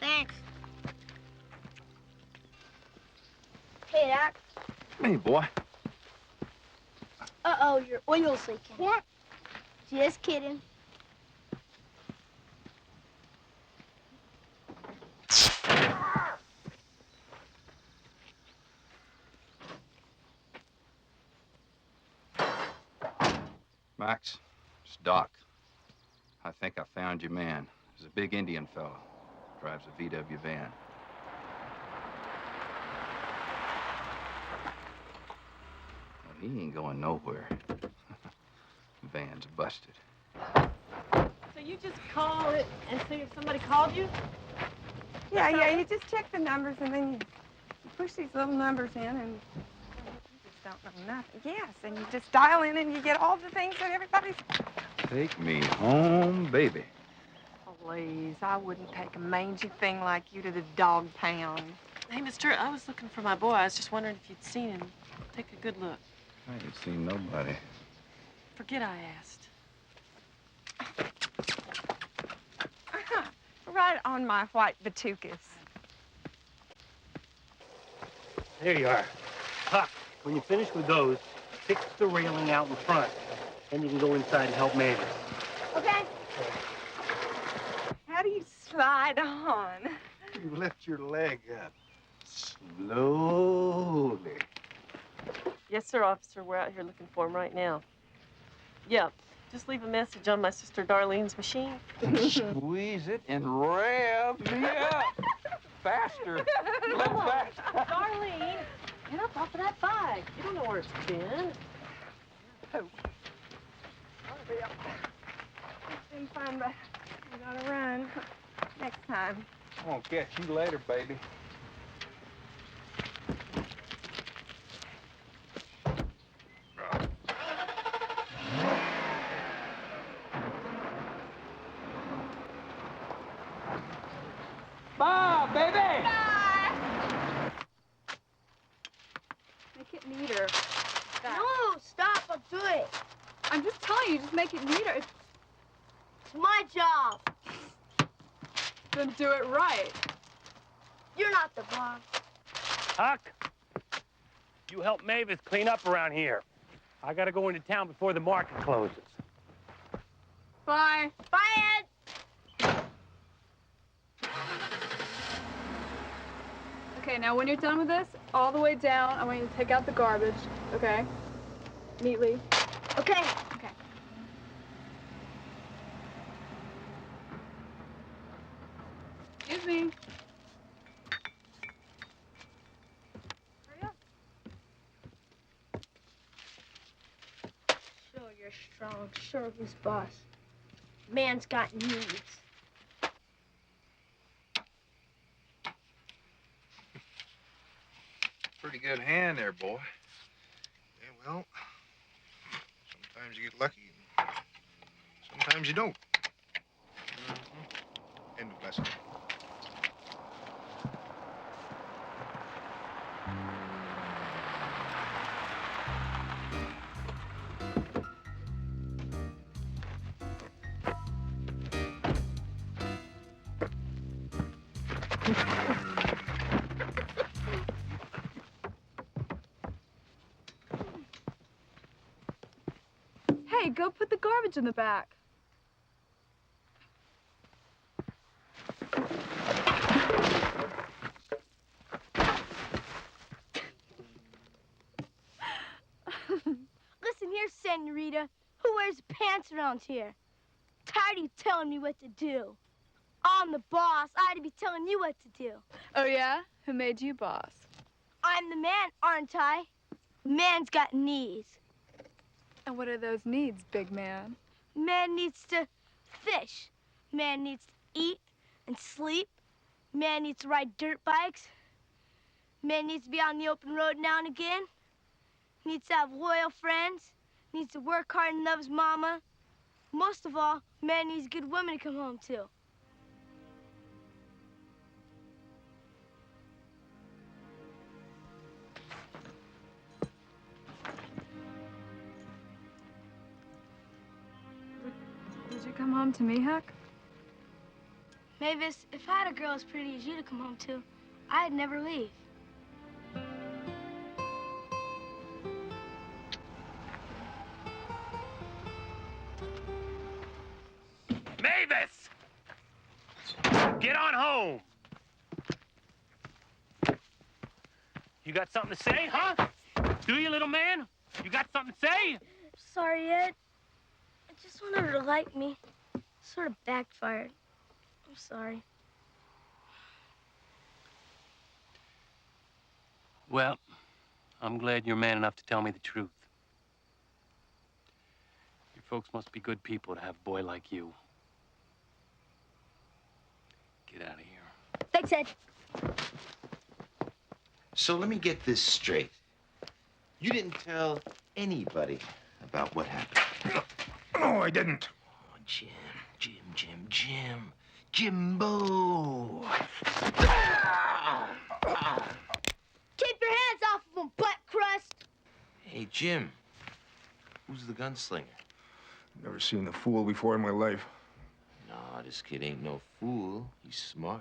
Thanks. Hey, Doc. Hey, boy. Uh-oh, your oil's leaking. What? Just kidding. Max, it's Doc. I think I found your man. He's a big Indian fellow. Drives a VW van. Well, he ain't going nowhere. Van's busted. So you just call it and see if somebody called you? Yeah, you just check the numbers and then you push these little numbers in and you just don't know nothing. Yes, and you just dial in and you get all the things that everybody's... Take me home, baby. Please, I wouldn't take a mangy thing like you to the dog pound. Hey, mister, I was looking for my boy. I was just wondering if you'd seen him. Take a good look. I ain't seen nobody. Forget I asked. Right on my white batucas. There you are. Huck, when you finish with those, fix the railing out in front. Then you can go inside and help Mavis. Okay. How do you slide on? You lift your leg up. Slowly. Yes, sir, officer. We're out here looking for him right now. Yeah, just leave a message on my sister Darlene's machine. Squeeze it and rev me up. Faster. A little faster. Darlene, get up off of that bike. You don't know where it's been. Been fun, but we gotta run. Next time. I'm gonna catch you later, baby. Bye, baby! Bye! Make it neater. No, stop, I'll do it. I'm just telling you, just make it neater. It's my job. Then do it right. You're not the boss. Huck, you help Mavis clean up around here. I gotta go into town before the market closes. Bye. Bye, Ed. Okay, now when you're done with this, all the way down, I want you to take out the garbage, okay? Neatly. Okay. Okay. Excuse me. Hurry up. Sure, you're strong. Sure, who's boss? Man's got needs. Pretty good hand there, boy. Yeah, well, sometimes you get lucky, and sometimes you don't. End of lesson. Hey, go put the garbage in the back. Listen here, senorita. Who wears pants around here? Tired of you telling me what to do. I'm the boss. I ought to be telling you what to do. Oh, yeah? Who made you boss? I'm the man, aren't I? Man's got needs. And what are those needs, big man? Man needs to fish. Man needs to eat and sleep. Man needs to ride dirt bikes. Man needs to be on the open road now and again. Needs to have loyal friends. Needs to work hard and love his mama. Most of all, man needs good women to come home to. Would you come home to me, Huck? Mavis, if I had a girl as pretty as you to come home to, I'd never leave. Mavis! Get on home! You got something to say, huh? Do you, little man? You got something to say? Sorry, Ed. I just wanted her to like me. Sort of backfired. I'm sorry. Well, I'm glad you're man enough to tell me the truth. Your folks must be good people to have a boy like you. Get out of here. Thanks, Ed. So let me get this straight. You didn't tell anybody about what happened. No, I didn't. Oh, Jim. Jimbo. Keep your hands off of him, butt crust. Hey, Jim. Who's the gunslinger? Never seen a fool before in my life. No, this kid ain't no fool. He's smart.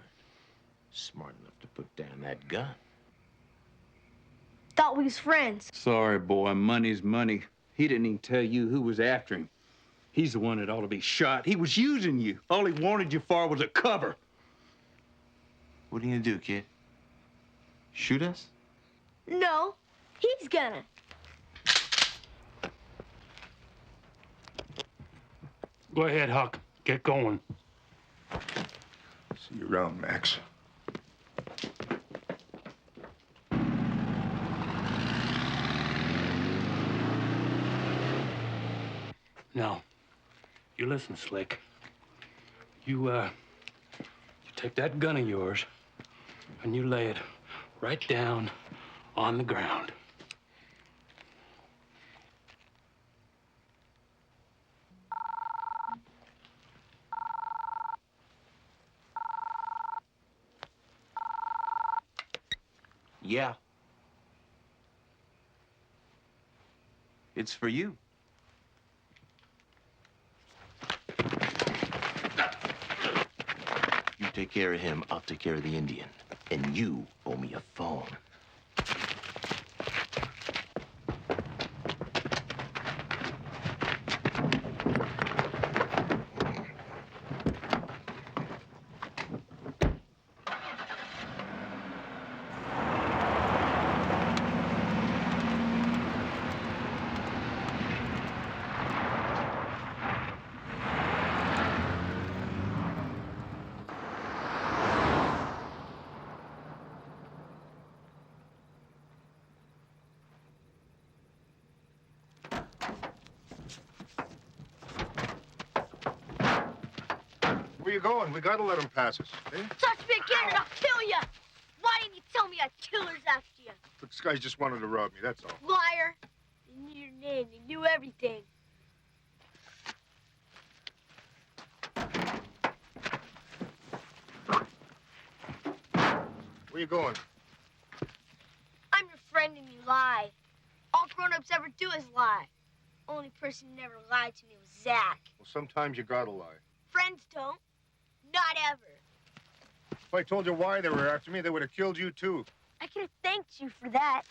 Smart enough to put down that gun. Thought we was friends. Sorry, boy. Money's money. He didn't even tell you who was after him. He's the one that ought to be shot. He was using you. All he wanted you for was a cover. What are you gonna do, kid? Shoot us? No, he's gonna. Go ahead, Huck. Get going. See you around, Max. Now, you listen, Slick. You take that gun of yours and you lay it right down on the ground. Yeah. It's for you. You take care of him, I'll take care of the Indian. And you owe me a phone. Where you going? We gotta let him pass us. Eh? Touch me again and I'll kill you. Why didn't you tell me I had killers after you? This guy just wanted to rob me, that's all. Liar. They knew your name. They knew everything. Where you going? I'm your friend and you lie. All grown-ups ever do is lie. Only person who never lied to me was Zach. Well, sometimes you gotta lie. Friends don't. Not ever. If I told you why they were after me, they would have killed you, too. I could have thanked you for that.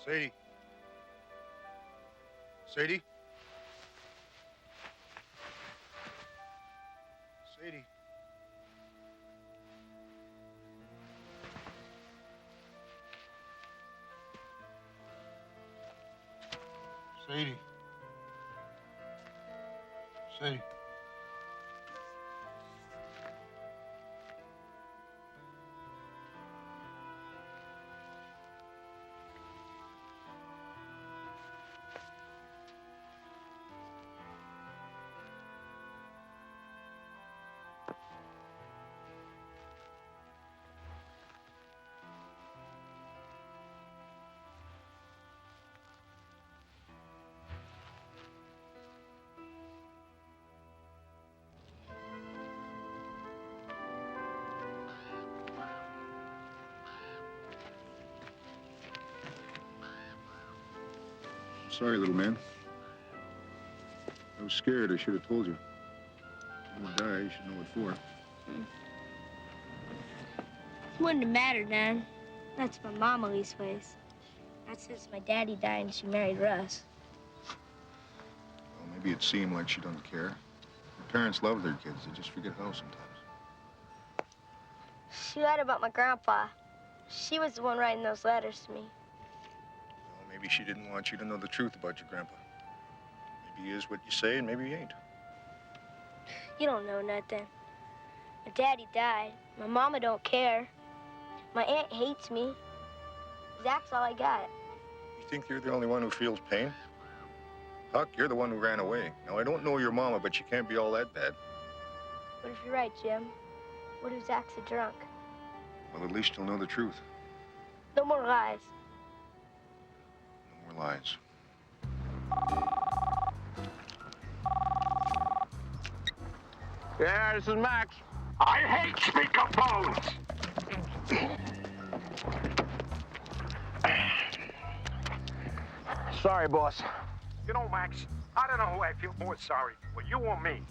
Sadie. Sadie? Sadie. Sadie. Say. Sorry, little man. I was scared. I should have told you. I'm gonna die. You should know what for. It wouldn't have mattered, Nan. That's my mama leastways. Not since my daddy died and she married Russ. Well, maybe it seemed like she doesn't care. Her parents love their kids. They just forget how sometimes. She lied about my grandpa. She was the one writing those letters to me. Well, maybe she didn't want you to know the truth about your grandpa. Maybe he is what you say, and maybe he ain't. You don't know nothing. My daddy died. My mama don't care. My aunt hates me. Zach's all I got. You think you're the only one who feels pain? Huck, you're the one who ran away. Now, I don't know your mama, but she can't be all that bad. What if you're right, Jim? What if Zach's a drunk? Well, at least you'll know the truth. No more lies. No more lies. Yeah, this is Max. I hate speakerphones! Sorry, boss. You know, Max, I don't know who I feel more sorry for, you or me.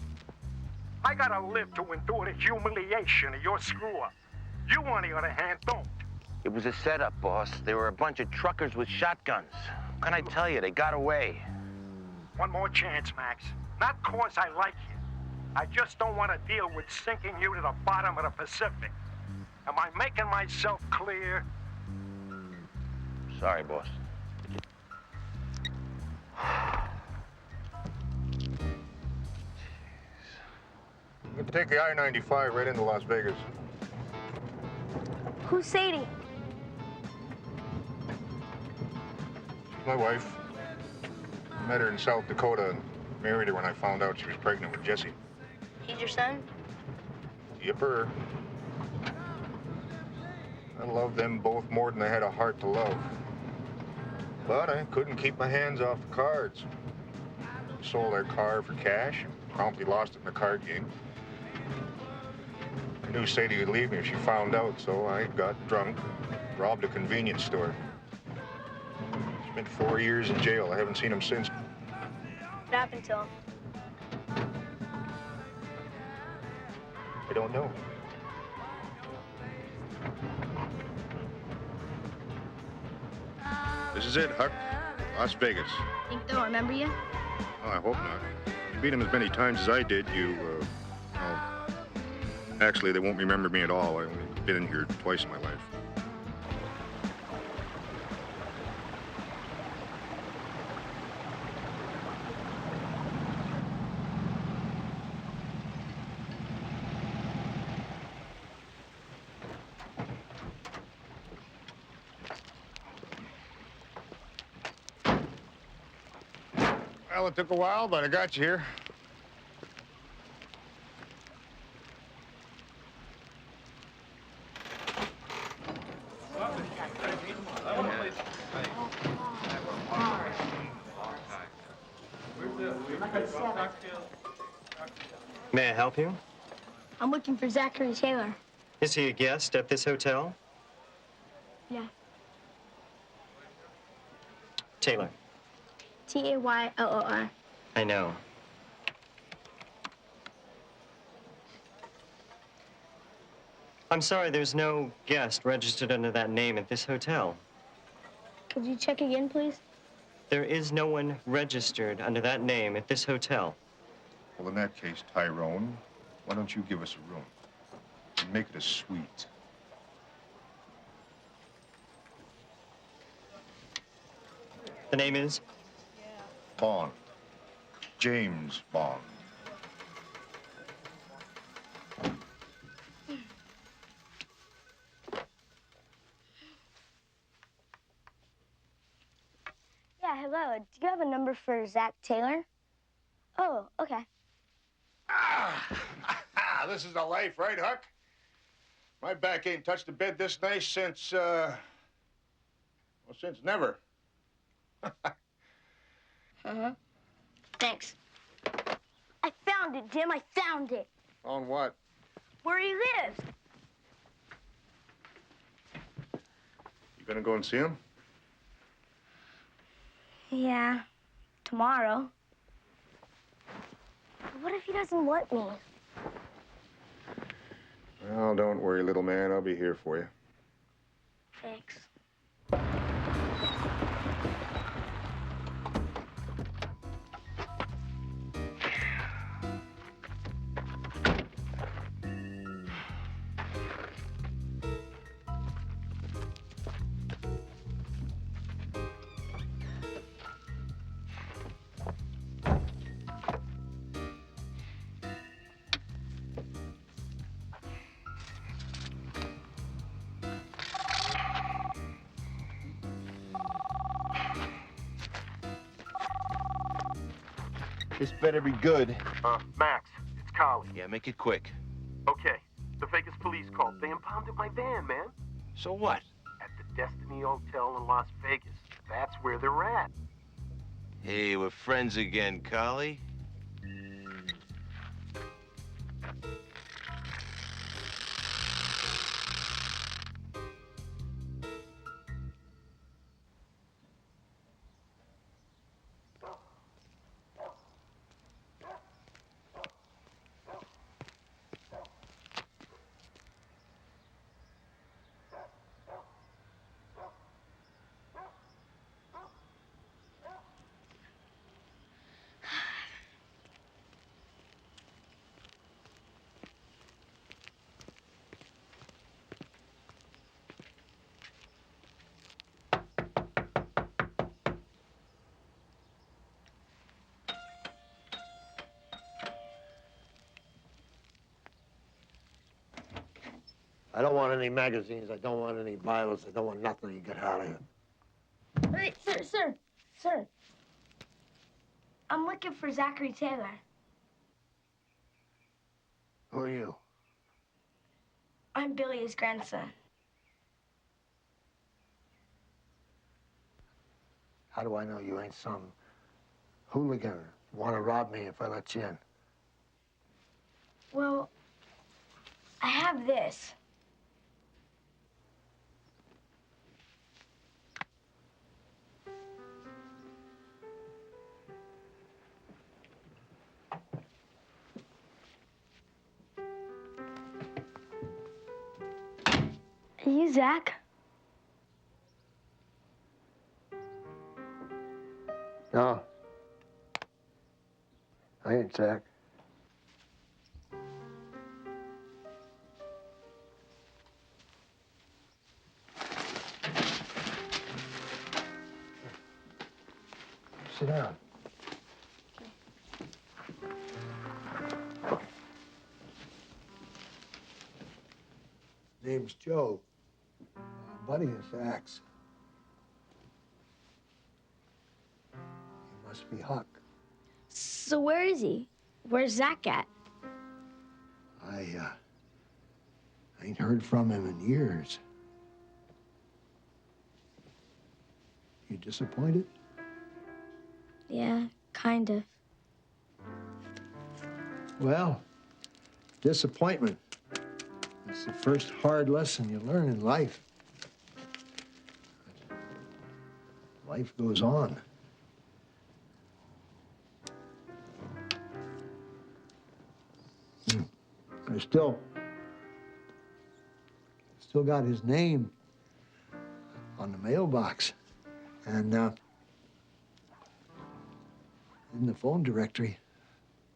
I gotta live to endure the humiliation of your screw-up. You, on the other hand, don't. It was a setup, boss. They were a bunch of truckers with shotguns. How can I tell you? They got away. One more chance, Max. Not 'cause I like you. I just don't want to deal with sinking you to the bottom of the Pacific. Am I making myself clear? Sorry, boss. I'm gonna take the I-95 right into Las Vegas. Who's Sadie? My wife. I met her in South Dakota and married her when I found out she was pregnant with Jesse. He's your son? Yipper. I loved them both more than I had a heart to love. But I couldn't keep my hands off the cards. Sold their car for cash, promptly lost it in the card game. I knew Sadie would leave me if she found out, so I got drunk, robbed a convenience store. Spent 4 years in jail. I haven't seen him since. What happened to him? I don't know. This is it, Huck. Las Vegas. Think they'll remember you? Oh, I hope not. You beat him as many times as I did, actually, they won't remember me at all. I've only been in here twice in my life. Well, it took a while, but I got you here. May I help you? I'm looking for Zachary Taylor. Is he a guest at this hotel? Yeah. Taylor. Taylor. I know. I'm sorry, there's no guest registered under that name at this hotel. Could you check again, please? There is no one registered under that name at this hotel. Well, in that case, Tyrone, why don't you give us a room? And make it a suite. The name is? Bond. James Bond. hello. Do you have a number for Zach Taylor? Oh, okay. This is the life, right, Huck? My back ain't touched a bed this nice since, well, since never. Uh-huh. Thanks. I found it, Jim. I found it. On what? Where he lives. You gonna go and see him? Yeah, tomorrow. What if he doesn't want me? Well, don't worry, little man. I'll be here for you. Thanks. This better be good. Max, it's Carly. Yeah, make it quick. Okay, the Vegas police called. They impounded my van, man. So what? At the Destiny Hotel in Las Vegas. That's where they're at. Hey, we're friends again, Collie. I don't want any magazines. I don't want any Bibles. I don't want nothing. You get out of here. Wait, sir. I'm looking for Zachary Taylor. Who are you? I'm Billy's grandson. How do I know you ain't some hooligan want to rob me if I let you in? Well, I have this. Are you Zach? No. I ain't Zach. Sit down. Name's Joe. Buddy is Zach's. He must be Huck. So where is he? Where's Zach at? I ain't heard from him in years. You disappointed? Yeah, kind of. Well, disappointment. It's the first hard lesson you learn in life. Life goes on. I still got his name on the mailbox and in the phone directory,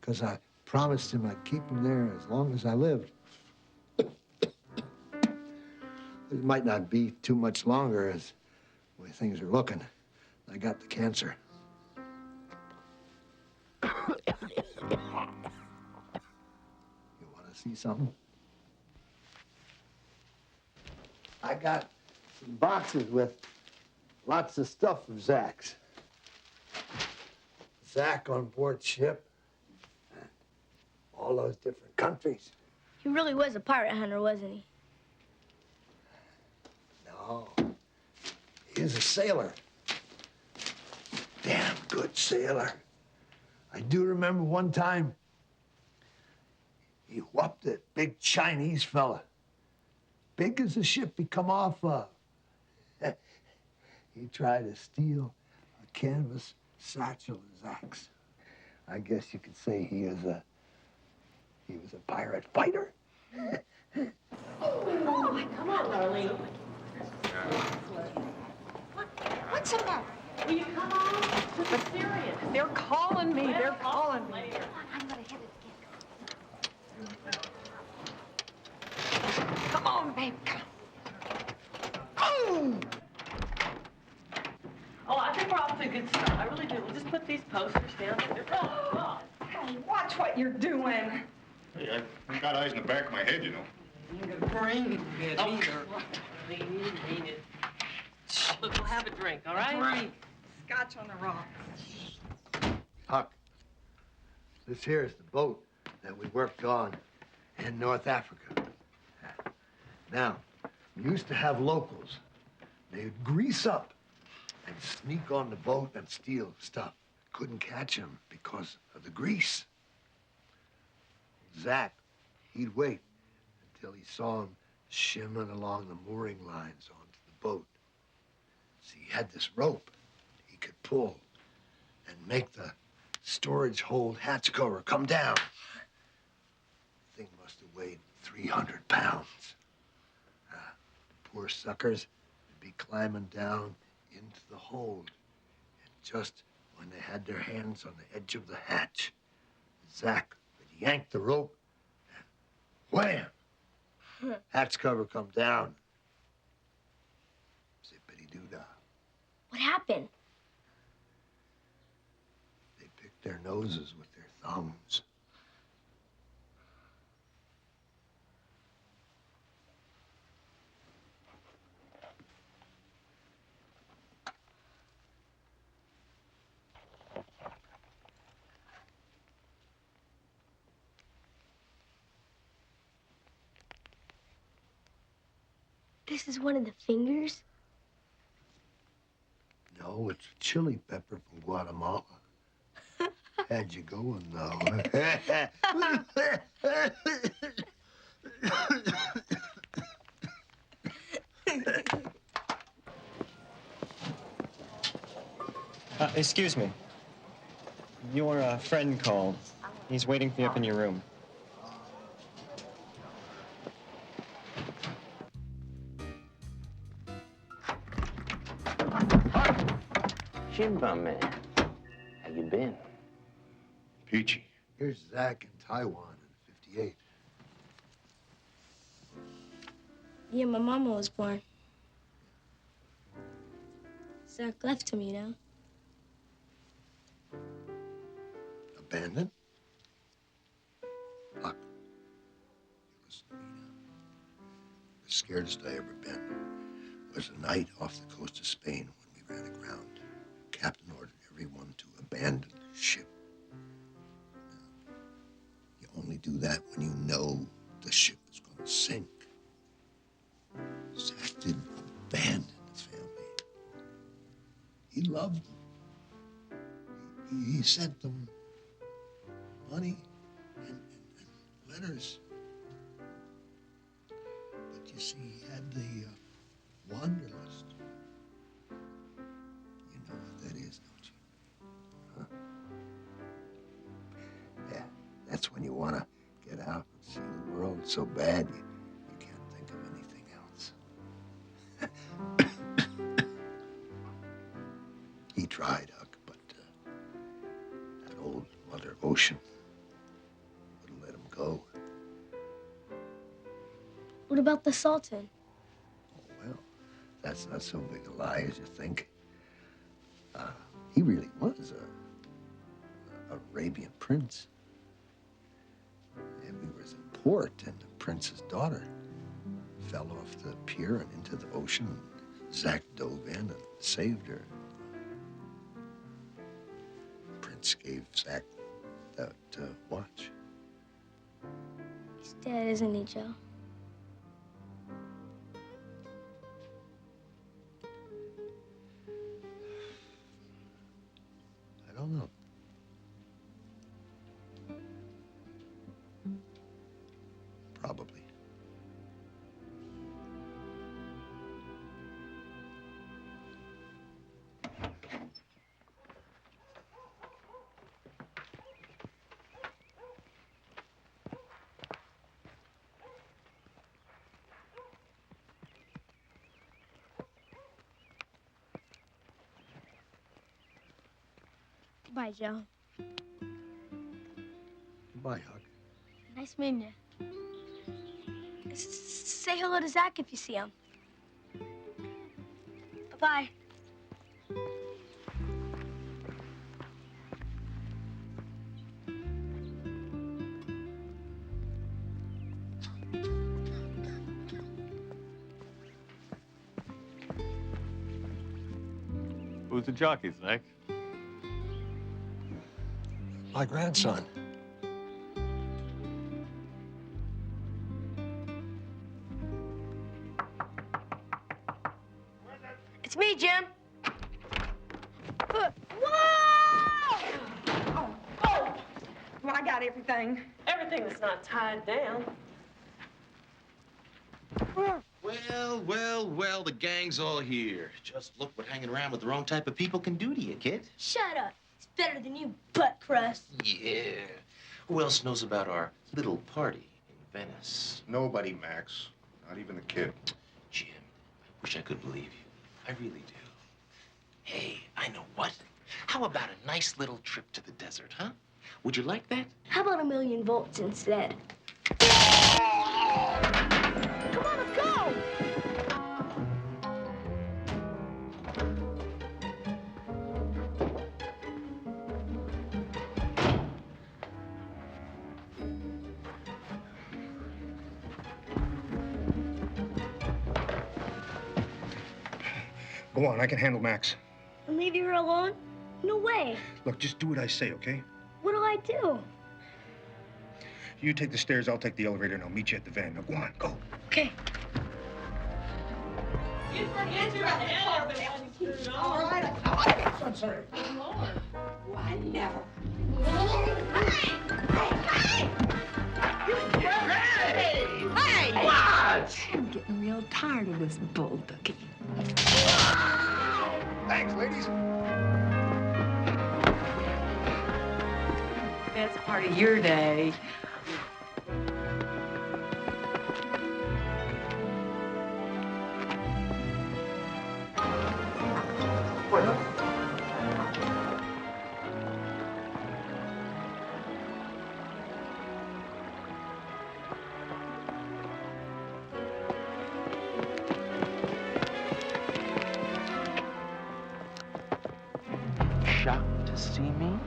because I promised him I'd keep him there as long as I lived. It might not be too much longer as the way things are looking. I got the cancer. You want to see something? I got some boxes with lots of stuff from Zach's. Zach on board ship. All those different countries. He really was a pirate hunter, wasn't he? No. He was a sailor. Damn good sailor. I do remember one time he whopped that big Chinese fella. Big as the ship he come off of. He tried to steal a canvas satchel of Zach's. I guess you could say he was a pirate fighter. Oh, come on, Darlene. What's the matter? Will you come on? This is serious. They're calling me. They're calling me. I'm gonna hit it again. Come on, babe. Oh! Oh, I think we're off to a good start. I really do. We'll just put these posters down. Hey, watch what you're doing. Hey, I got eyes in the back of my head, you know. Your brain dead either. Look, we'll have a drink, all right? Drink. Scotch on the rocks. Huck, this here is the boat that we worked on in North Africa. Now, we used to have locals. They'd grease up and sneak on the boat and steal stuff. Couldn't catch them because of the grease. Zach, he'd wait until he saw him shimming along the mooring lines onto the boat. See, he had this rope he could pull and make the storage hold hatch cover come down. The thing must have weighed 300 pounds. Poor suckers would be climbing down into the hold. And just when they had their hands on the edge of the hatch, Zach would yank the rope and wham! Hatch cover come down. Zippity-doo-dah. What happened? They picked their noses with their thumbs. This is one of the fingers? No, it's a chili pepper from Guatemala. Had you going, though. Excuse me. Your friend called. He's waiting for you up in your room. Jim, my man, how you been? Peachy. Here's Zach in Taiwan in '58. Yeah, my mama was born. Zach left him, you know. Abandoned? Huck, listen to me now. The scaredest I ever been was a night off the coast of Spain when we ran aground. Captain ordered everyone to abandon ship. Now, you only do that when you know the ship is going to sink. Zach didn't abandon the family. He loved them. He sent them money and letters. But you see, he had the wanderlust. You know what that is, don't you? Huh? Yeah, that's when you want to get out and see the world so bad you can't think of anything else. He tried, Huck, but that old Mother Ocean wouldn't let him go. What about the Sultan? Well, that's not so big a lie as you think. He really was a Arabian prince. And we was in port, and the prince's daughter fell off the pier and into the ocean. Zach dove in and saved her. Fritz gave Zach that watch. He's dead, isn't he, Joe? I don't know. Probably. Goodbye, Joe. Goodbye, Huck. Nice meeting you. Say hello to Zach if you see him. Bye-bye. Who's the jockey, Snake? My grandson. It's me, Jim. Whoa! Oh, well, I got everything. Everything that's not tied down. Well, the gang's all here. Just look what hanging around with the wrong type of people can do to you, kid. Shut up. It's better than you, butt crust. Yeah. Who else knows about our little party in Venice? Nobody, Max. Not even the kid. Jim, I wish I could believe you. I really do. Hey, I know what. How about a nice little trip to the desert, huh? Would you like that? How about 1,000,000 volts instead? Come on, let's go! Go on, I can handle Max. And leave you alone? No way. Look, just do what I say, okay? What'll I do? You take the stairs, I'll take the elevator, and I'll meet you at the van. Now, go on, go. Okay. You forget your elevator. All right. I'm sorry. Why, never. Hey! What? I'm getting real tired of this bull ducky. Thanks, ladies. That's part of your day. Shocked to see me?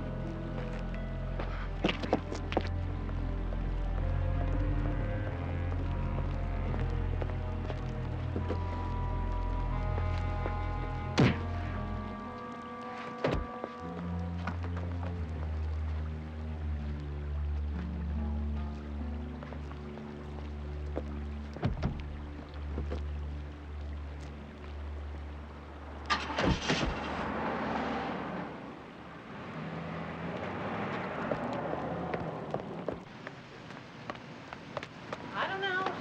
I don't know.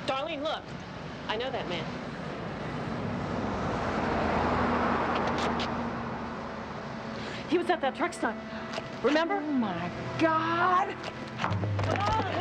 Darlene, look. I know that man. He was at that truck stop. Remember? Oh, my God. Come on.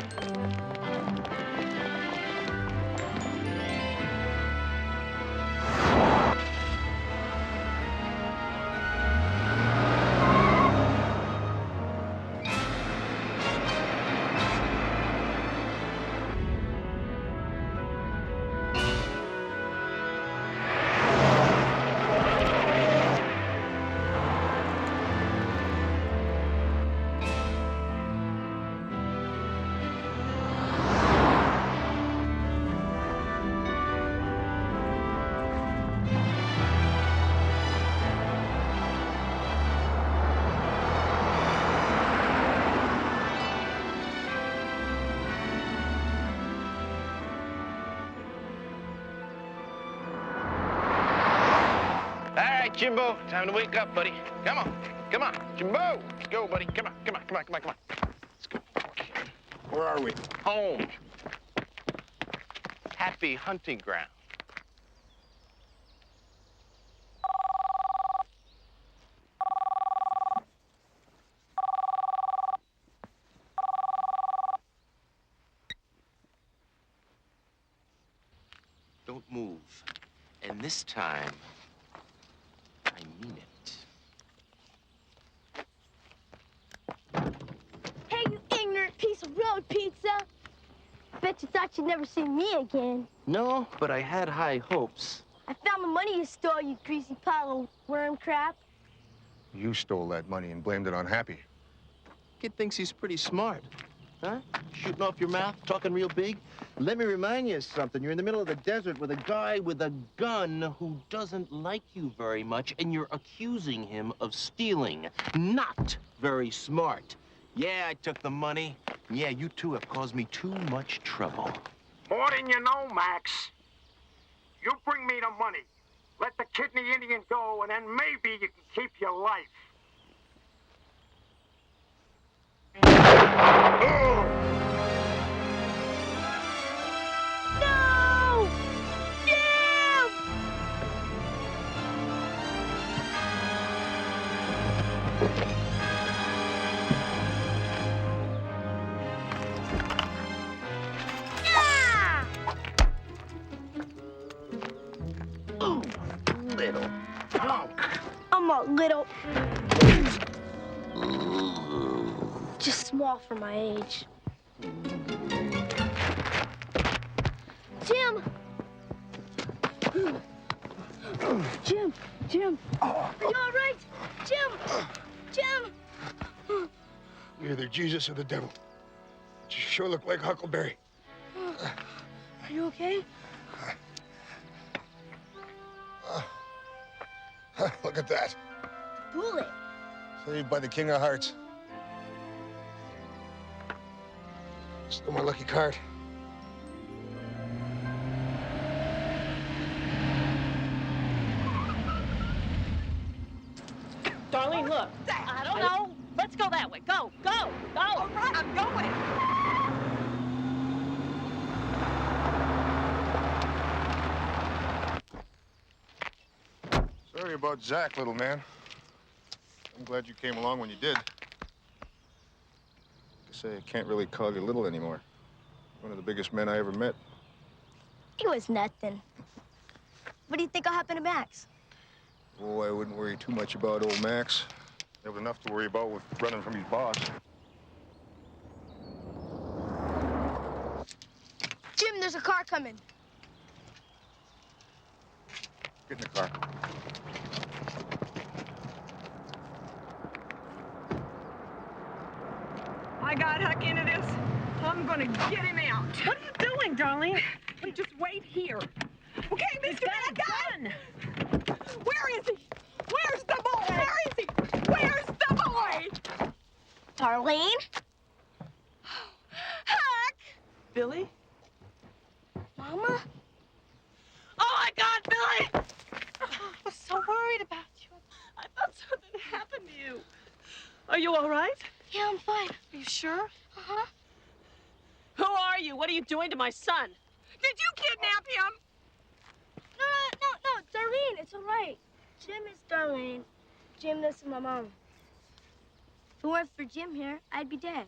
All right, Jimbo, time to wake up, buddy. Come on, come on, Jimbo. Let's go, buddy. Come on, come on, come on, come on, come on. Let's go. Where are we? Home. Happy hunting ground. Don't move. And this time, I mean it. Hey, you ignorant piece of road pizza! Bet you thought you'd never see me again. No, but I had high hopes. I found the money you stole, you greasy pile of worm crap. You stole that money and blamed it on Happy. Kid thinks he's pretty smart. Huh? Shooting off your mouth, talking real big. Let me remind you of something. You're in the middle of the desert with a guy with a gun who doesn't like you very much, and you're accusing him of stealing. Not very smart. Yeah, I took the money. Yeah, you two have caused me too much trouble. More than you know, Max. You bring me the money. Let the kidney Indian go, and then maybe you can keep your life. No! Jim! Ah! Ooh, little punk. I'm a little... just small for my age. Jim! Jim! Are you all right? Jim! You're either Jesus or the devil. But you sure look like Huckleberry. Are you okay? Look at that. Bullet. Saved by the King of Hearts. Still my lucky card. Darlene, look. I don't know. Let's go that way. Go. All right, I'm going. Sorry about Zach, little man. I'm glad you came along when you did. Say I can't really call you little anymore. One of the biggest men I ever met. It was nothing. What do you think will happen to Max? Oh, I wouldn't worry too much about old Max. There was enough to worry about with running from his boss. Jim, there's a car coming. Get in the car. I got Huck into this. I'm gonna get him out. What are you doing, Darlene? You just wait here. Okay, Mr. Bad Guy! Where is he? Where's the boy? Where is he? Where's the boy? Darlene? Huck! Billy? Mama? Oh, my God, Billy! I was so worried about you. I thought something happened to you. Are you all right? Yeah, I'm fine. Are you sure? Uh-huh. Who are you? What are you doing to my son? Did you kidnap him? No, Darlene, it's all right. Jim is Darlene. Jim, this is my mom. If it weren't for Jim here, I'd be dead.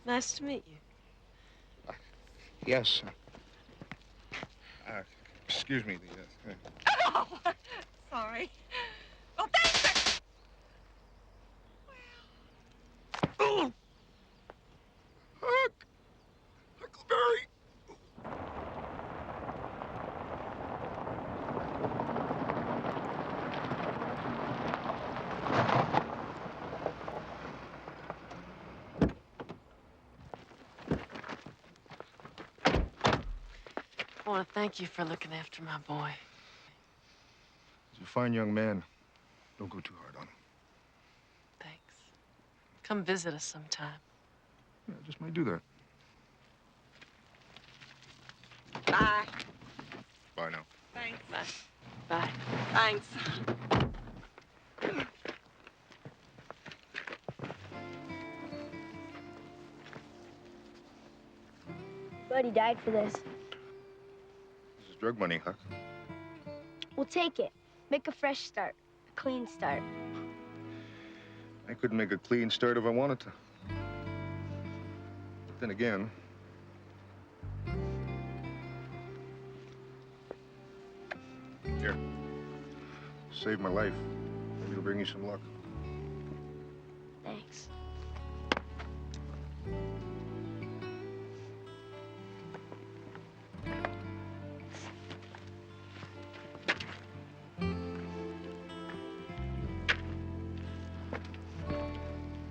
Nice to meet you. Yes. Excuse me. Oh, sorry. Well, thanks. Oh! Huck! Huckleberry! I want to thank you for looking after my boy. He's a fine young man. Don't go too hard on him. Thanks. Come visit us sometime. Yeah, I just might do that. Bye. Bye now. Thanks. Bye. Bye. Thanks. Buddy died for this. This is drug money, Huck. We'll take it. Make a fresh start. A clean start. I couldn't make a clean start if I wanted to. But then again, here, saved my life. Maybe it'll bring you some luck. Thanks.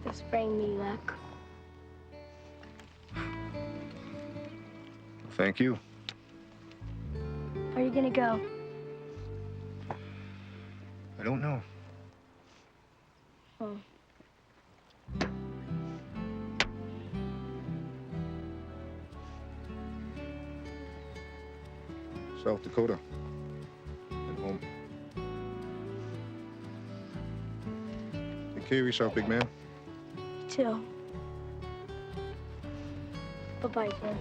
This bring me luck. Thank you. Where are you gonna go? I don't know. Hmm. South Dakota. And home. Take care of yourself, big man. You too. Bye-bye, Jim.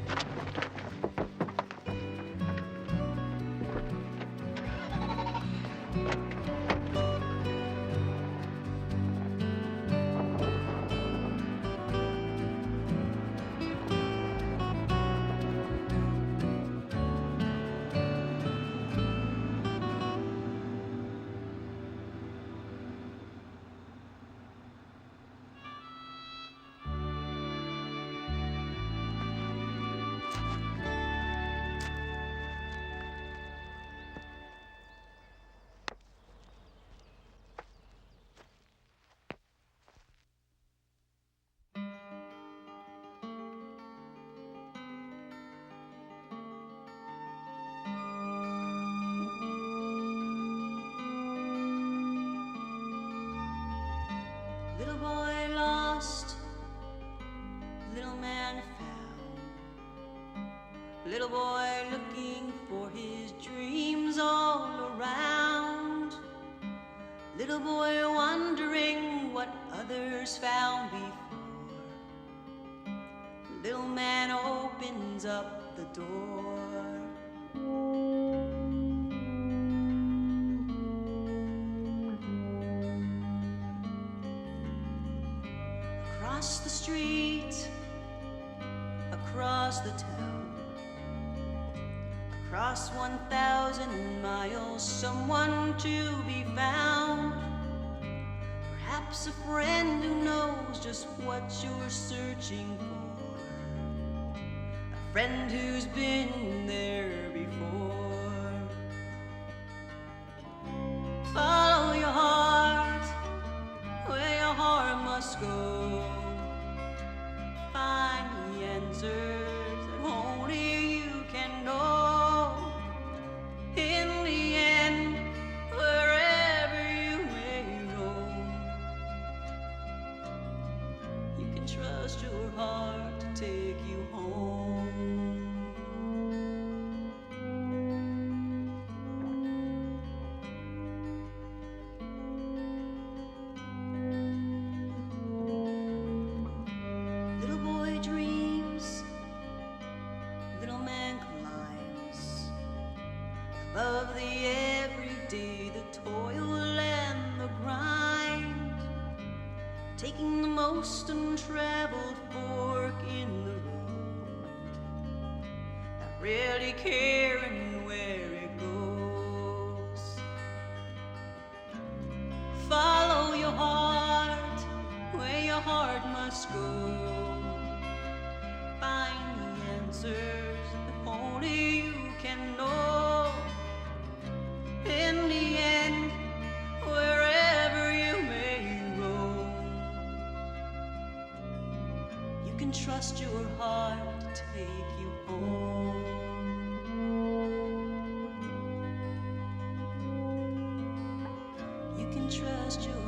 Little boy lost, little man found. Little boy looking for his dreams all around. Little boy wondering what others found before. Little man opens up the door. Across the street, across the town, across 1,000 miles, someone to be found. Perhaps a friend who knows just what you're searching for. A friend who's been there before. Follow your heart, where your heart must go. Find the answers that only you can know. In the end, wherever you may roam, you can trust your heart to take you home. Little boy dreams, little man climbs above the everyday, the toil and the grind, taking the most untraveled fork in the road, not really caring where it goes. Follow your heart, where your heart must go. Find the answers that only you can know. In the end, wherever you may roam, you can trust your heart to take you home. You can trust your